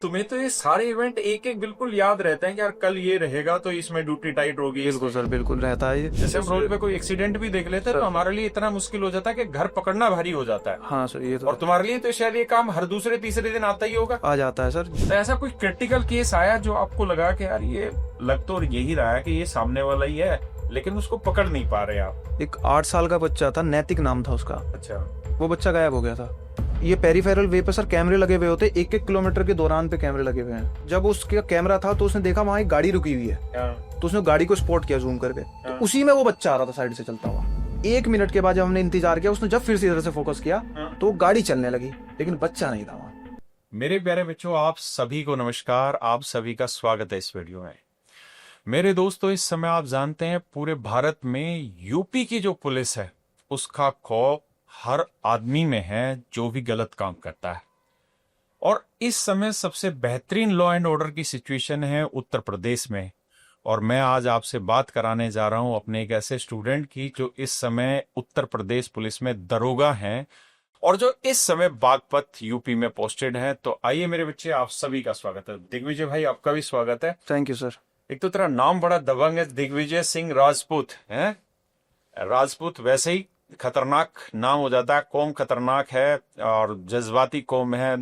तुम्हें तो ये सारे इवेंट एक एक बिल्कुल याद रहते हैं कि यार कल ये रहेगा तो इसमें ड्यूटी टाइट होगी। बिल्कुल सर, बिल्कुल रहता है ये। जैसे हम रोड पे कोई एक्सीडेंट भी देख लेते हैं तो हमारे लिए इतना मुश्किल हो जाता है कि घर पकड़ना भारी हो जाता है। हाँ सर, ये तो और तुम्हारे लिए तो शायद ये काम हर दूसरे तीसरे दिन आता ही होगा। आ जाता है सर। तो ऐसा कोई क्रिटिकल केस आया जो आपको लगा कि यार ये लग तो यही रहा है कि ये सामने वाला ही है, लेकिन उसको पकड़ नहीं पा रहे आप? एक 8 साल का बच्चा था, नैतिक नाम था उसका। अच्छा। वो बच्चा गायब हो गया था। ये पेरीफेरल वे पे सर कैमरे लगे हुए होते, 1-1 किलोमीटर के दौरान पे कैमरे लगे हुए हैं। जब उसका कैमरा था तो उसने देखा वहां एक गाड़ी रुकी हुई है, तो उसने गाड़ी को स्पॉट किया जूम करके, तो उसी में वो बच्चा आ रहा था साइड से चलता हुआ। 1 मिनट के बाद जब हमने इंतजार किया, उसने जब फिर से इधर से फोकस किया तो गाड़ी चलने लगी, लेकिन बच्चा नहीं था वहां। मेरे प्यारे बच्चों, आप सभी को नमस्कार। आप सभी का स्वागत है इस वीडियो में। मेरे दोस्तों, इस समय आप जानते हैं पूरे भारत में यूपी की जो पुलिस है उसका खौफ हर आदमी में है जो भी गलत काम करता है। और इस समय सबसे बेहतरीन लॉ एंड ऑर्डर की सिचुएशन है उत्तर प्रदेश में। और मैं आज आपसे बात कराने जा रहा हूं अपने एक ऐसे स्टूडेंट की जो इस समय उत्तर प्रदेश पुलिस में दरोगा हैं और जो इस समय बागपत यूपी में पोस्टेड हैं। तो आइए मेरे बच्चे, आप सभी का स्वागत है। दिग्विजय भाई, आपका भी स्वागत है। Thank you sir. एक तो तेरा नाम बड़ा दबंग है, दिग्विजय सिंह राजपूत है। राजपूत वैसे ही खतरनाक नाम हो जाता है। कौम खतरनाक है और जज्बाती कौम है,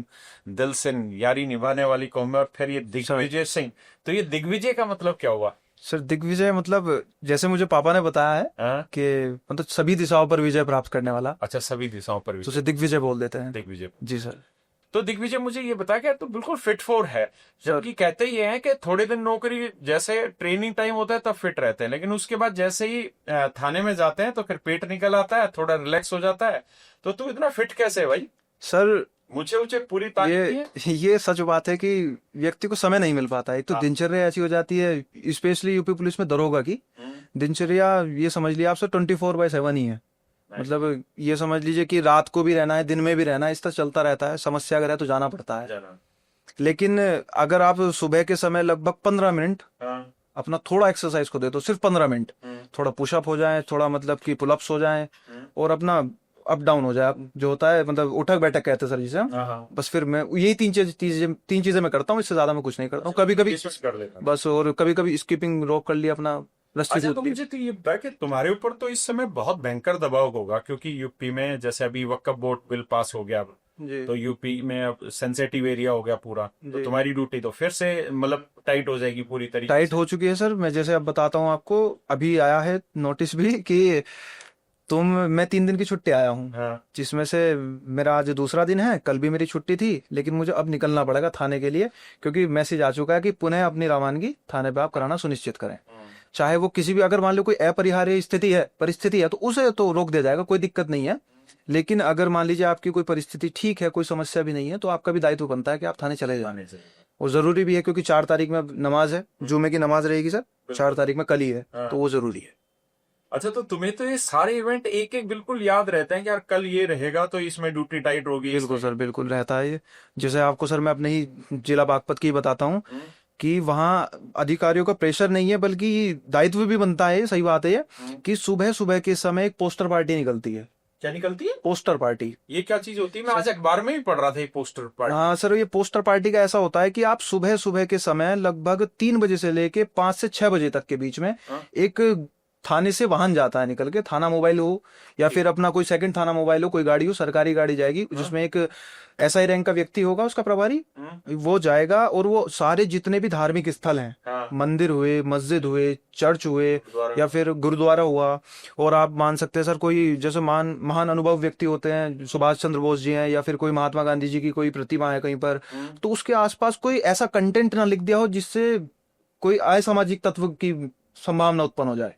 दिल से यारी निभाने वाली कौम है। और फिर ये दिग्विजय सिंह, तो ये दिग्विजय का मतलब क्या हुआ? सर दिग्विजय मतलब जैसे मुझे पापा ने बताया है कि मतलब सभी दिशाओं पर विजय प्राप्त करने वाला। अच्छा, सभी दिशाओं पर तो उसे दिग्विजय बोल देते हैं। दिग्विजय जी सर। तो दिग्विजय, मुझे ये बता कि तू बिल्कुल फिट फॉर है। जबकि कहते ये हैं कि थोड़े दिन नौकरी, जैसे ट्रेनिंग टाइम होता है तब फिट रहते हैं, लेकिन उसके बाद जैसे ही थाने में जाते हैं तो फिर पेट निकल आता है, थोड़ा रिलैक्स हो जाता है। तो तू इतना फिट कैसे है भाई? सर मुझे पूरी तारीफ ये सच बात है कि व्यक्ति को समय नहीं मिल पाता है। एक तो दिनचर्या ऐसी हो जाती है, स्पेशली यूपी पुलिस में दरोगा की दिनचर्या, ये समझ लिया आप सर 24/7 ही है। मतलब ये समझ लीजिए कि रात को भी रहना है, दिन में भी रहना है, इस तरह चलता रहता है। समस्या अगर है तो जाना पड़ता है। लेकिन अगर आप सुबह के समय लगभग 15 मिनट अपना थोड़ा एक्सरसाइज को दे, तो सिर्फ 15 मिनट थोड़ा पुशअप हो जाए, थोड़ा मतलब कि पुलअप्स हो जाए और अपना अप डाउन हो जाए, जो होता है मतलब उठक बैठक कहते हैं सर जिसे हम। बस फिर मैं यही तीन चीजें मैं करता हूँ, इससे ज्यादा मैं कुछ नहीं करता हूँ। कभी कभी बस, और कभी कभी स्कीपिंग रोप कर लिया अपना। अच्छा, तो मुझे तो ये बता कि तुम्हारे ऊपर तो इस समय बहुत भयंकर दबाव होगा, क्योंकि यूपी में जैसे अभी वक्फ बोर्ड बिल पास हो गया, तो यूपी में अब सेंसिटिव एरिया हो गया पूरा, तो तुम्हारी ड्यूटी तो फिर से मतलब टाइट हो जाएगी पूरी तरीके टाइट हो चुकी है सर। मैं जैसे अब बताता हूँ आपको, अभी आया है नोटिस भी कि मैं 3 दिन की छुट्टी आया हूँ। हाँ। जिसमें से मेरा आज दूसरा दिन है, कल भी मेरी छुट्टी थी, लेकिन मुझे अब निकलना पड़ेगा थाने के लिए, क्योंकि मैसेज आ चुका है कि पुनः अपनी रवानगी थाने पे आप कराना सुनिश्चित करें। चाहे वो किसी भी, अगर मान लो कोई अपरिहार्य परिस्थिति है तो उसे तो रोक दिया जाएगा, कोई दिक्कत नहीं है। लेकिन अगर मान लीजिए आपकी कोई परिस्थिति ठीक है, कोई समस्या भी नहीं है, तो आपका भी दायित्व बनता है कि आप थाने चले जाने। और जरूरी भी है, क्योंकि 4 तारीख में नमाज है, जुमे की नमाज रहेगी सर, 4 तारीख में कल ही है, तो वो जरूरी है। अच्छा, तो तुम्हें तो ये सारे इवेंट एक एक बिल्कुल याद रहते हैं कि यार कल ये रहेगा तो इसमें ड्यूटी टाइट होगी। बिल्कुल सर, बिल्कुल रहता है ये। जैसे आपको सर मैं अपने ही जिला बागपत की बताता हूँ कि वहाँ अधिकारियों का प्रेशर नहीं है, बल्कि दायित्व भी बनता है, सही बात है ये, कि सुबह सुबह के समय एक पोस्टर पार्टी निकलती है। क्या निकलती है? Poster party. ये क्या चीज होती है? मैं आज अखबार में भी पढ़ रहा था ये पोस्टर पार्टी। हाँ सर, ये पोस्टर पार्टी का ऐसा होता है कि आप सुबह सुबह के समय लगभग 3 बजे से लेके 5 से 6 बजे तक के बीच में एक थाने से वाहन जाता है निकल के, थाना मोबाइल हो या फिर अपना कोई सेकंड थाना मोबाइल हो, कोई गाड़ी हो, सरकारी गाड़ी जाएगी, जिसमें एक एसआई रैंक का व्यक्ति होगा, उसका प्रभारी, वो जाएगा और वो सारे जितने भी धार्मिक स्थल हैं, मंदिर हुए, मस्जिद हुए, चर्च हुए या फिर गुरुद्वारा हुआ, और आप मान सकते हैं सर कोई जैसे महान अनुभव व्यक्ति होते हैं, सुभाष चंद्र बोस जी हैं, या फिर कोई महात्मा गांधी जी की कोई प्रतिमा है कहीं पर, तो उसके आसपास कोई ऐसा कंटेंट ना लिख दिया हो जिससे कोई असामाजिक तत्व की संभावना उत्पन्न हो जाए।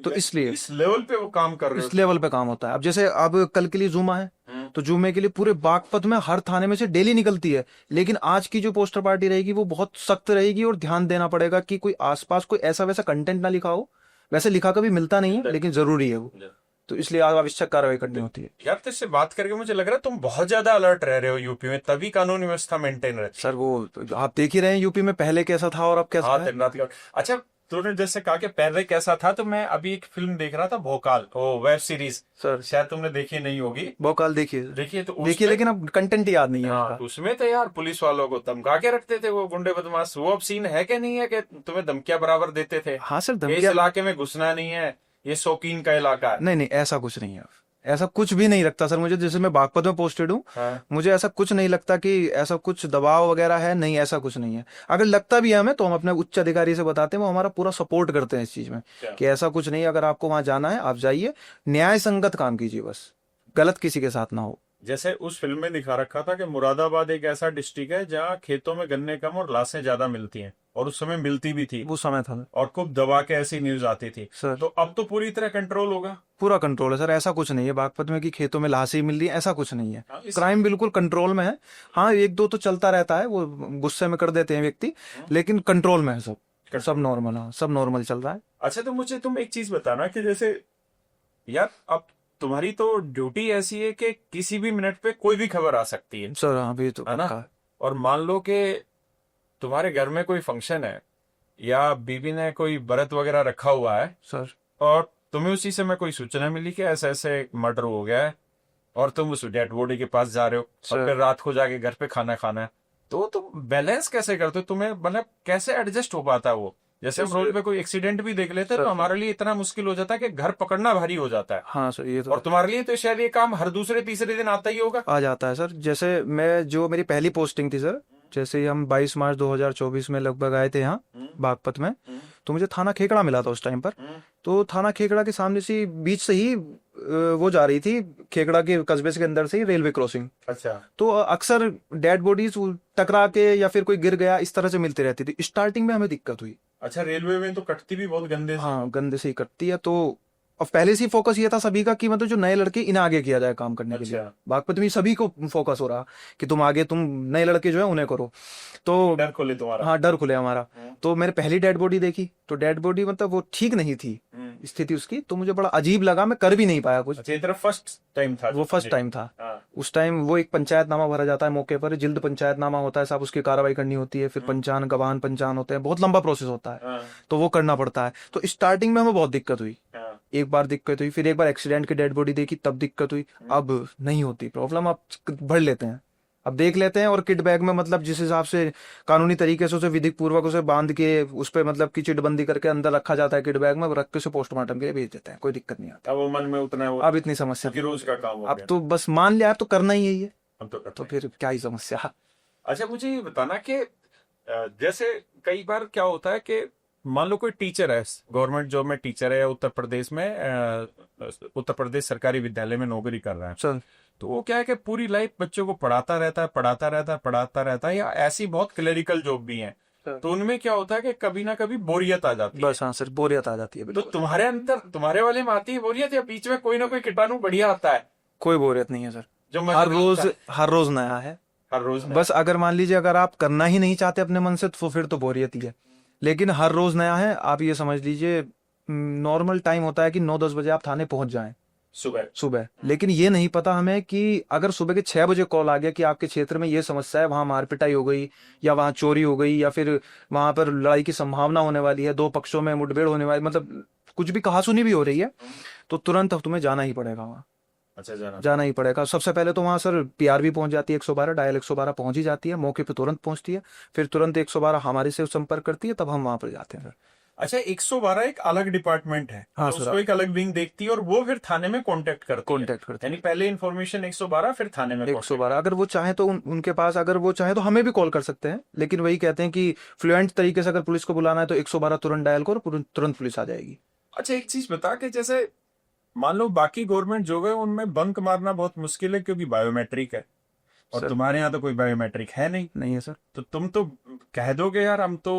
तो इसलिए इस लेवल पे वो काम कर रहे हो? इस लेवल पे काम होता है। अब जैसे अब कल के लिए जुमा है, तो जुमे के लिए पूरे बागपत में हर थाने में से डेली निकलती है, लेकिन आज की जो पोस्टर पार्टी रहेगी वो बहुत सख्त रहेगी और ध्यान देना पड़ेगा कि कोई आसपास कोई ऐसा वैसा कंटेंट ना लिखा हो। वैसे लिखा कभी मिलता नहीं है, लेकिन जरूरी है वो, तो इसलिए आवश्यक कार्रवाई करनी होती है। यार, तुझसे बात करके मुझे लग रहा है तुम बहुत ज्यादा अलर्ट रह रहे हो यूपी में, तभी कानून व्यवस्था मेंटेन रहती है। सर वो आप देख ही रहे हैं यूपी में पहले कैसा था और अब कैसा है। अच्छा, तूने जैसे कहा कि पहले कैसा था, तो मैं अभी एक फिल्म देख रहा था, भोकाल, ओ वेब सीरीज, सर शायद तुमने देखी नहीं होगी। भोकाल देखिए, देखिए तो देखिए, उसमें, लेकिन अब कंटेंट याद नहीं है हाँ, उसका। उसमें तो यार पुलिस वालों को धमका के रखते थे वो गुंडे बदमाश। वो अब सीन है कि नहीं है कि तुम्हें धमकियां बराबर देते थे हाँ सर, कि इस धमकियाँ, इलाके में घुसना नहीं है, ये शौकीन का इलाका है? नहीं नहीं, ऐसा कुछ नहीं है, ऐसा कुछ भी नहीं लगता सर मुझे। जैसे मैं बागपत में पोस्टेड हूँ, हाँ। मुझे ऐसा कुछ नहीं लगता कि ऐसा कुछ दबाव वगैरह है, नहीं ऐसा कुछ नहीं है। अगर लगता भी है हमें तो हम अपने उच्च अधिकारी से बताते हैं, वो हमारा पूरा सपोर्ट करते हैं इस चीज में क्या? कि ऐसा कुछ नहीं है। अगर आपको वहां जाना है आप जाइए, न्याय संगत काम कीजिए, बस गलत किसी के साथ ना हो। जैसे उस फिल्म में दिखा रखा था कि मुरादाबाद एक ऐसा डिस्ट्रिक्ट है जहाँ खेतों में गन्ने कम और लाशें ज्यादा मिलती हैं, और उस समय मिलती भी थी, वो समय था और खूब दबा के ऐसी न्यूज आती थी। सर, तो अब तो पूरी तरह कंट्रोल होगा। पूरा कंट्रोल है सर, ऐसा कुछ नहीं है बागपत में कि खेतों में लाशें मिल रही है, ऐसा कुछ नहीं है। हाँ, क्राइम बिल्कुल कंट्रोल में है। हाँ, एक दो तो चलता रहता है, वो गुस्से में कर देते हैं व्यक्ति, लेकिन कंट्रोल में है सब, सब नॉर्मल, हाँ सब नॉर्मल चल रहा है। अच्छा, तो मुझे तुम एक चीज बताना कि जैसे यार अब तुम्हारी तो ड्यूटी ऐसी है कि किसी भी मिनट पे कोई भी खबर आ सकती है सर हाँ, अभी तो है ना? पक्का है। और मान लो कि तुम्हारे घर में कोई फंक्शन है, या बीबी ने कोई व्रत वगैरह रखा हुआ है, सर और तुम्हें उसी समय कोई सूचना मिली कि ऐसे ऐसे मर्डर हो गया है, और तुम उस डेड बॉडी के पास जा रहे हो, और सर फिर रात को जाके घर पे खाना खाना है, तो तुम बैलेंस कैसे करते हो? तुम्हें मतलब कैसे एडजस्ट हो पाता है वो? जैसे हम रोड पे कोई एक्सीडेंट भी देख लेते हैं तो हमारे लिए इतना मुश्किल हो जाता है कि घर पकड़ना भारी हो जाता है, हाँ सर, ये तो और तुम्हारे लिए तो शायद ये काम हर दूसरे तीसरे दिन आता ही होगा। आ जाता है सर। जैसे मैं, जो मेरी पहली पोस्टिंग थी सर, जैसे ही हम 22 मार्च 2024 में लगभग आए थे यहाँ बागपत में, तो मुझे थाना खेकड़ा मिला था उस टाइम पर। तो थाना खेकड़ा के सामने से बीच से ही वो जा रही थी, खेकड़ा के कस्बे के अंदर से ही रेलवे क्रॉसिंग। अच्छा। तो अक्सर डेड बॉडीज टकरा के या फिर कोई गिर गया, इस तरह से मिलती रहती थी। स्टार्टिंग में हमें दिक्कत हुई। अच्छा, रेलवे में तो कटती भी बहुत गंदे से। हाँ, गंदे से ही कटती है। तो अब पहले से ही फोकस ये था सभी का कि मतलब जो नए लड़के इन्हें आगे किया जाए काम करने के लिए। अच्छा। बागपत में सभी को फोकस हो रहा कि तुम आगे, तुम नए लड़के जो है उन्हें करो। तो डर खोले तुम्हारा। हाँ, डर खुले हमारा। तो मैंने पहली डेड बॉडी देखी, तो डेड बॉडी मतलब वो ठीक नहीं थी स्थिति उसकी, तो मुझे बड़ा अजीब लगा, मैं कर भी नहीं पाया कुछ। अच्छा, ये तेरा फर्स्ट टाइम था? वो फर्स्ट टाइम था। हाँ। उस टाइम वो एक पंचायतनामा भरा जाता है मौके पर, जिल्द पंचायतनामा होता है साहब, उसकी कार्रवाई करनी होती है, फिर पंचान गवान पंचान होते हैं, बहुत लंबा प्रोसेस होता है, हाँ। तो वो करना पड़ता है। तो स्टार्टिंग में हमें बहुत दिक्कत हुई, हाँ। एक बार दिक्कत हुई, फिर एक बार एक्सीडेंट की डेड बॉडी देखी तब दिक्कत हुई। अब नहीं होती प्रॉब्लम, अब भर लेते हैं, अब देख लेते हैं, और किट बैग में मतलब जिस हिसाब से कानूनी तरीके से उसे विधिक पूर्वक उसे बांध के उस पर मतलब की चिटबंदी करके अंदर रखा जाता है किट बैग में, रख के उसे पोस्टमार्टम के लिए भेज देते हैं, कोई दिक्कत नहीं आती। अब वो मन में उतना वो अब इतनी समस्या, कि रोज का काम हो अब गया। तो बस मान लिया, अब तो करना ही है ये, हम तो करते तो हैं। फिर क्या ही समस्या। अच्छा, मुझे ये बताना कि जैसे कई बार क्या होता है कि मान लो कोई टीचर है, गवर्नमेंट जॉब में टीचर है, उत्तर प्रदेश में, उत्तर प्रदेश सरकारी विद्यालय में नौकरी कर रहा है, चल, तो वो क्या है कि पूरी लाइफ बच्चों को पढ़ाता रहता है, पढ़ाता रहता है, पढ़ाता रहता है। या ऐसी बहुत क्लेरिकल जॉब भी हैं, तो उनमें क्या होता है कि कभी ना कभी बोरियत आ जाती है। बस हाँ सर, बोरियत आ जाती है तो बिल्कुल। तुम्हारे अंदर, तुम्हारे वाले में आती है बोरियत, या बीच में कोई ना कोई कीटाणु बढ़िया आता है कोई बोरियत नहीं है सर, जो हर रोज नया है। हर रोज बस अगर मान लीजिए अगर आप करना ही नहीं चाहते अपने मन से, तो फिर तो बोरियत ही है, लेकिन हर रोज नया है। आप ये समझ लीजिए, नॉर्मल टाइम होता है कि 9-10 बजे आप थाने पहुंच जाएं सुबह, लेकिन ये नहीं पता हमें कि अगर सुबह के 6 बजे कॉल आ गया कि आपके क्षेत्र में ये समस्या है, वहां मारपिटाई हो गई, या वहां चोरी हो गई, या फिर वहां पर लड़ाई की संभावना होने वाली है, दो पक्षों में मुठभेड़ होने वाली, मतलब कुछ भी कहासुनी भी हो रही है, तो तुरंत अब तुम्हें जाना ही पड़ेगा वहां। अच्छा, जाना ही पड़ेगा। सबसे पहले तो वहां सर पीआरवी पहुंच जाती है, 112 डायल 112 पहुंच ही जाती है, मौके पे तुरंत पहुंचती है, फिर तुरंत 112 हमारे से संपर्क करती है, तब हम वहां पर जाते हैं सर। अच्छा, 112 एक अलग डिपार्टमेंट है, हाँ तो सर, उसको एक अलग विंग देखती है, और वो फिर थाने में कांटेक्ट करती है। कांटेक्ट यानी पहले इन्फॉर्मेशन 112, फिर थाने में 112, अगर वो चाहे तो उनके पास, अगर वो चाहे तो हमें भी कॉल कर सकते हैं, लेकिन वही कहते हैं कि फ्लुएंट तरीके से अगर पुलिस को बुलाना है तो 112 तुरंत डायल करो, तुरंत पुलिस आ जाएगी। अच्छा, एक चीज बता के जैसे मान लो बाकी गवर्नमेंट जॉब है उनमें बंक मारना बहुत मुश्किल है, क्योंकि बायोमेट्रिक है, और तुम्हारे यहाँ तो कोई बायोमेट्रिक है नहीं है सर। तो तुम तो कह दोगे यार हम तो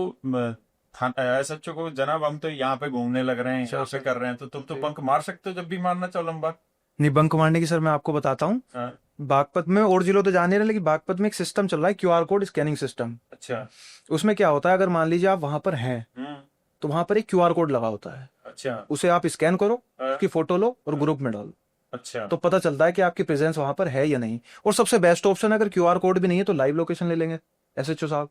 एसएचओ को, जनाब हम तो यहाँ पे घूमने लग रहे हैं, यहाँ पे कर रहे हैं, तो तुम तो बंक मार सकते हो जब भी मारना चाहो लंबा। नहीं, बंक मारने की सर मैं आपको बताता हूँ, बागपत में और जिलों तो जाने रहे, लेकिन बागपत में एक सिस्टम चल रहा है, क्यूआर कोड स्कैनिंग सिस्टम। अच्छा। उसमें क्या होता है, अगर मान लीजिए आप वहां पर हैं, तो वहां पर एक क्यूआर कोड लगा होता है। अच्छा। उसे आप स्कैन करो, उसकी फोटो लो और ग्रुप में डालो। अच्छा। तो पता चलता है कि आपकी प्रेजेंस वहां पर है या नहीं। और सबसे बेस्ट ऑप्शन, अगर क्यूआर कोड भी नहीं है तो लाइव लोकेशन ले लेंगे एसएचओ साहब,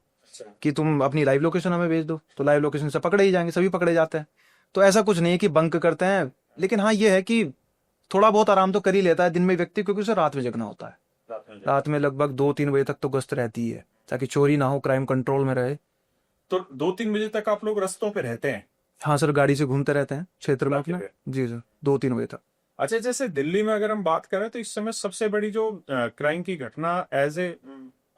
कि तुम अपनी लाइव लोकेशन हमें भेज दो, तो लाइव लोकेशन से पकड़े ही जाएंगे, सभी पकड़े जाते हैं। तो ऐसा कुछ नहीं है कि बंक करते हैं, लेकिन हाँ ये है कि थोड़ा बहुत आराम तो कर ही लेता है दिन में व्यक्ति, क्योंकि उसे रात में जगना होता है। रात में लगभग 2-3 बजे तक तो गश्त रहती है, ताकि चोरी ना हो, क्राइम कंट्रोल में रहे। तो 2-3 बजे तक आप लोग रस्तों पे रहते हैं? हाँ सर, गाड़ी से घूमते रहते हैं क्षेत्र में अपने। जी सर, 2-3 बजे तक। अच्छा, जैसे दिल्ली में अगर हम बात करें तो इस समय सबसे बड़ी जो क्राइम की घटना एज ए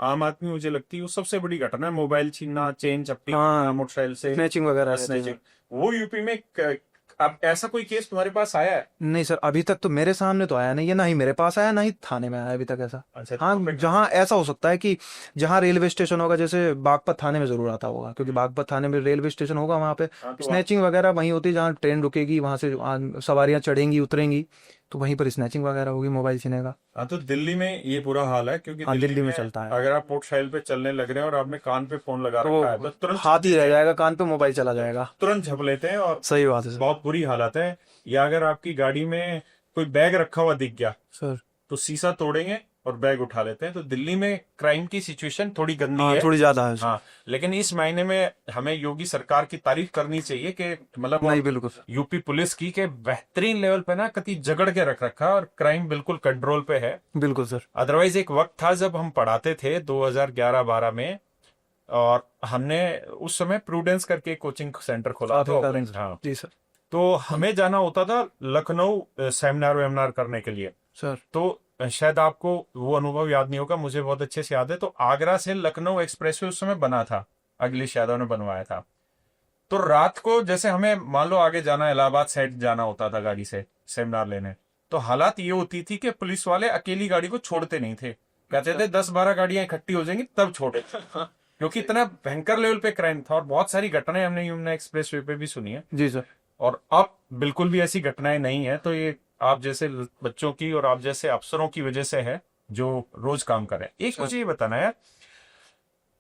आम आदमी मुझे लगती है वो सबसे बड़ी घटना है मोबाइल छीनना, चेन चपटी, हाँ, मोटरसाइकिल से स्नैचिंग वगैरह रहती है। स्नैचिंग। वो यूपी में अब ऐसा कोई केस तुम्हारे पास आया है? नहीं सर, अभी तक तो मेरे सामने तो आया नहीं है, ना ही मेरे पास आया, ना ही थाने में आया अभी तक ऐसा। अच्छा, हाँ, जहाँ ऐसा हो सकता है कि जहाँ रेलवे स्टेशन होगा, जैसे बागपत थाने में जरूर आता होगा, क्योंकि बागपत थाने में रेलवे स्टेशन होगा, वहाँ पे हाँ, तो स्नैचिंग वगैरह वहीं होती है, जहाँ ट्रेन रुकेगी, वहां से सवारियां चढ़ेंगी उतरेंगी, तो वहीं पर स्नैचिंग वगैरह होगी, मोबाइल छीनेगा। हाँ, तो दिल्ली में ये बुरा हाल है, क्योंकि हाँ, दिल्ली में में चलता है। अगर आप मोटरसाइकिल पे चलने लग रहे हैं और आपने कान पे फोन लगा तो रखा है तो तुरंत हाथ ही रह जाएगा, कान पे मोबाइल चला जाएगा। तुरंत झप लेते हैं और सही बात है सर। बहुत बुरी हालत है। या अगर आपकी गाड़ी में कोई बैग रखा हुआ दिख गया सर तो शीशा तोड़ेंगे और बैग उठा लेते हैं। तो दिल्ली में क्राइम की सिचुएशन थोड़ी गंदी हाँ, है। थोड़ी ज्यादा है। हाँ, लेकिन इस महीने में हमें योगी सरकार की तारीफ करनी चाहिए कि मतलब नहीं, बिल्कुल सर। यूपी पुलिस की के बेहतरीन लेवल पे ना कति जगड़ के रख रखा है और क्राइम बिल्कुल कंट्रोल पे है। बिल्कुल सर। अदरवाइज एक वक्त था जब हम पढ़ाते थे 2011-12 में, और हमने उस समय प्रूडेंस करके कोचिंग सेंटर खोला था। हाँ, जी सर। तो हमें जाना होता था लखनऊ सेमिनार वेमिनार करने के लिए। सर तो शायद आपको वो अनुभव याद नहीं होगा, मुझे बहुत अच्छे से याद है। तो आगरा से लखनऊ एक्सप्रेसवे उस समय बना था, अखिलेश यादव ने बनवाया था। तो रात को जैसे हमें मान लो आगे जाना, इलाहाबाद साइड जाना होता था गाड़ी से सेमिनार लेने, तो हालात ये होती थी कि पुलिस वाले अकेली गाड़ी को छोड़ते नहीं थे, कहते थे 10-12 गाड़ियां इकट्ठी हो जाएंगी तब छोड़े, क्योंकि इतना भयंकर लेवल पे क्राइम था। और बहुत सारी घटनाएं हमने यमुना एक्सप्रेस वे पे भी सुनी है। जी सर। और अब बिल्कुल भी ऐसी घटनाएं नहीं है। तो ये आप जैसे बच्चों की और आप जैसे अफसरों की वजह से है जो रोज काम कर रहे हैं। एक मुझे ये बताना है,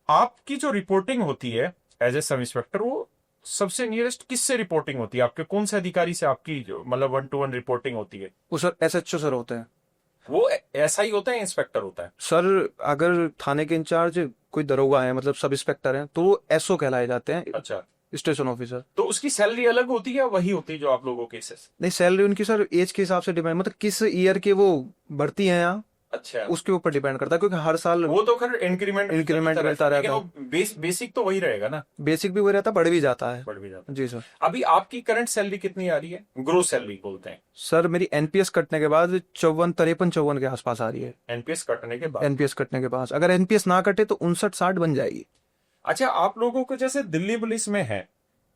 आपकी जो रिपोर्टिंग होती है एज ए सब इंस्पेक्टर, वो सबसे नियरेस्ट किससे रिपोर्टिंग होती है? आपके कौन से अधिकारी से आपकी जो मतलब 1-to-1 रिपोर्टिंग होती है? वो सर SHO सर होते हैं। वो ऐसा ही होता है, इंस्पेक्टर होता है? सर अगर थाने के इंचार्ज कोई दरोगा है, मतलब सब इंस्पेक्टर हैं, तो वो SO कहलाए जाते हैं, अच्छा, स्टेशन ऑफिसर। तो उसकी सैलरी अलग होती है या वही होती है जो आप लोगों के? नहीं, सैलरी उनकी सर एज के हिसाब से डिपेंड, मतलब किस ईयर के वो भर्ती हैं यहाँ, अच्छा, उसके ऊपर डिपेंड करता है, क्योंकि हर साल वो तो खैर इंक्रीमेंट इंक्रीमेंट मिलता रहता है। बेसिक तो वही रहेगा ना? बेसिक भी वही रहता है, बढ़ भी जाता है। बढ़ भी जाता है। जी सर। अभी आपकी करंट सैलरी कितनी आ रही है? ग्रोस सैलरी बोलते हैं। सर मेरी NPS कटने के बाद 53-54 के आसपास आ रही है। एनपीएस कटने के बाद? NPS कटने के बाद, अगर NPS ना कटे तो 59-60 बन जाएगी। अच्छा, आप लोगों को जैसे दिल्ली पुलिस में है,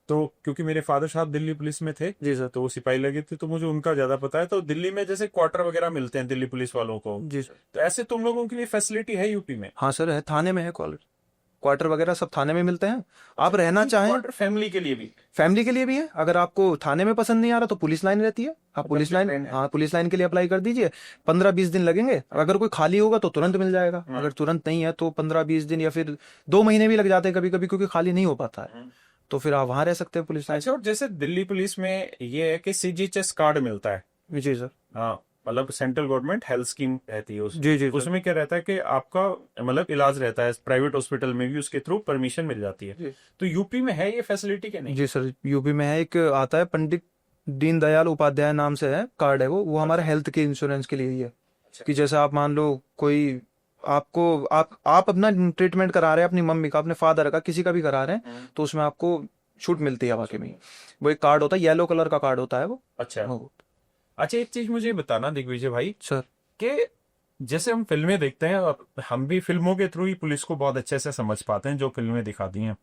तो क्योंकि मेरे फादर साहब दिल्ली पुलिस में थे, जी सर। तो वो सिपाही लगे थे, तो मुझे उनका ज्यादा पता है। तो दिल्ली में जैसे क्वार्टर वगैरह मिलते हैं दिल्ली पुलिस वालों को, जी सर। तो ऐसे तुम लोगों के लिए फैसिलिटी है यूपी में? हाँ सर, है, थाने में है, क्वार्टर वगैरह सब थाने में मिलते हैं। आप रहना चाहें, क्वार्टर फैमिली के लिए भी? फैमिली के लिए भी है। अगर आपको थाने में पसंद नहीं आ रहा तो पुलिस लाइन रहती है, आप पुलिस लाइन, हाँ पुलिस लाइन के लिए अप्लाई कर दीजिए। 15-20 दिन लगेंगे, अगर कोई खाली होगा तो तुरंत मिल जाएगा, अगर तुरंत नहीं है तो 15-20 दिन या फिर 2 महीने भी लग जाते हैं कभी कभी, क्योंकि खाली नहीं हो पाता है, तो फिर आप वहां रह सकते हैं पुलिस लाइन। अच्छा, और जैसे दिल्ली पुलिस में ये है कि CGHS कार्ड मिलता है? जी सर। हाँ, मतलब सेंट्रल गवर्नमेंट हेल्थ स्कीम रहती है जी जी सर। उसमें क्या रहता है कि आपका मतलब इलाज रहता है प्राइवेट हॉस्पिटल में भी, उसके थ्रू परमिशन मिल जाती है। तो यूपी में है ये फैसिलिटी के नहीं? जी सर, यूपी में है, एक आता है पंडित दीनदयाल उपाध्याय नाम से है कार्ड है, वो हमारे हेल्थ के इंश्योरेंस के लिए ही है। कि जैसे आप मान लो कोई आपको आप अपना ट्रीटमेंट करा रहे हैं, अपनी मम्मी का, अपने फादर का, किसी का भी करा रहे हैं, तो उसमें आपको छूट मिलती है वाकई में। वो एक कार्ड होता है, येलो कलर का कार्ड होता है वो। अच्छा। वो अच्छा, एक चीज मुझे बताना दिग्विजय भाई, सर, कि जैसे हम फिल्में देखते हैं और हम भी फिल्मों के थ्रू ही पुलिस को बहुत अच्छे से समझ पाते हैं जो फिल्में दिखाती हैं,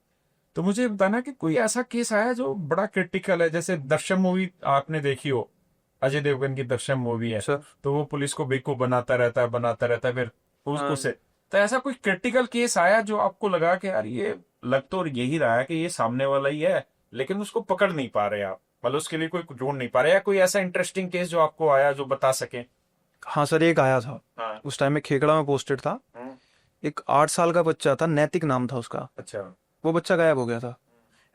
तो मुझे बताना कि कोई ऐसा केस आया जो बड़ा क्रिटिकल है। जैसे दृश्यम मूवी आपने देखी हो, अजय देवगन की दृश्यम मूवी है, सर। तो वो पुलिस को बेवकूफ बनाता रहता है फिर उससे, तो ऐसा कोई क्रिटिकल केस आया जो आपको लगा कि यार ये लग तो यही रहा है कि ये सामने वाला ही है, लेकिन उसको पकड़ नहीं पा रहे आप, मतलब उसके लिए कोई ढूंढ नहीं पा रहे, या कोई ऐसा इंटरेस्टिंग केस जो आपको आया जो बता सके? हाँ सर, एक आया था। हाँ। उस टाइम में खेकड़ा में पोस्टेड था। एक 8 साल का बच्चा था, नैतिक नाम था उसका। अच्छा। वो बच्चा गायब हो गया था।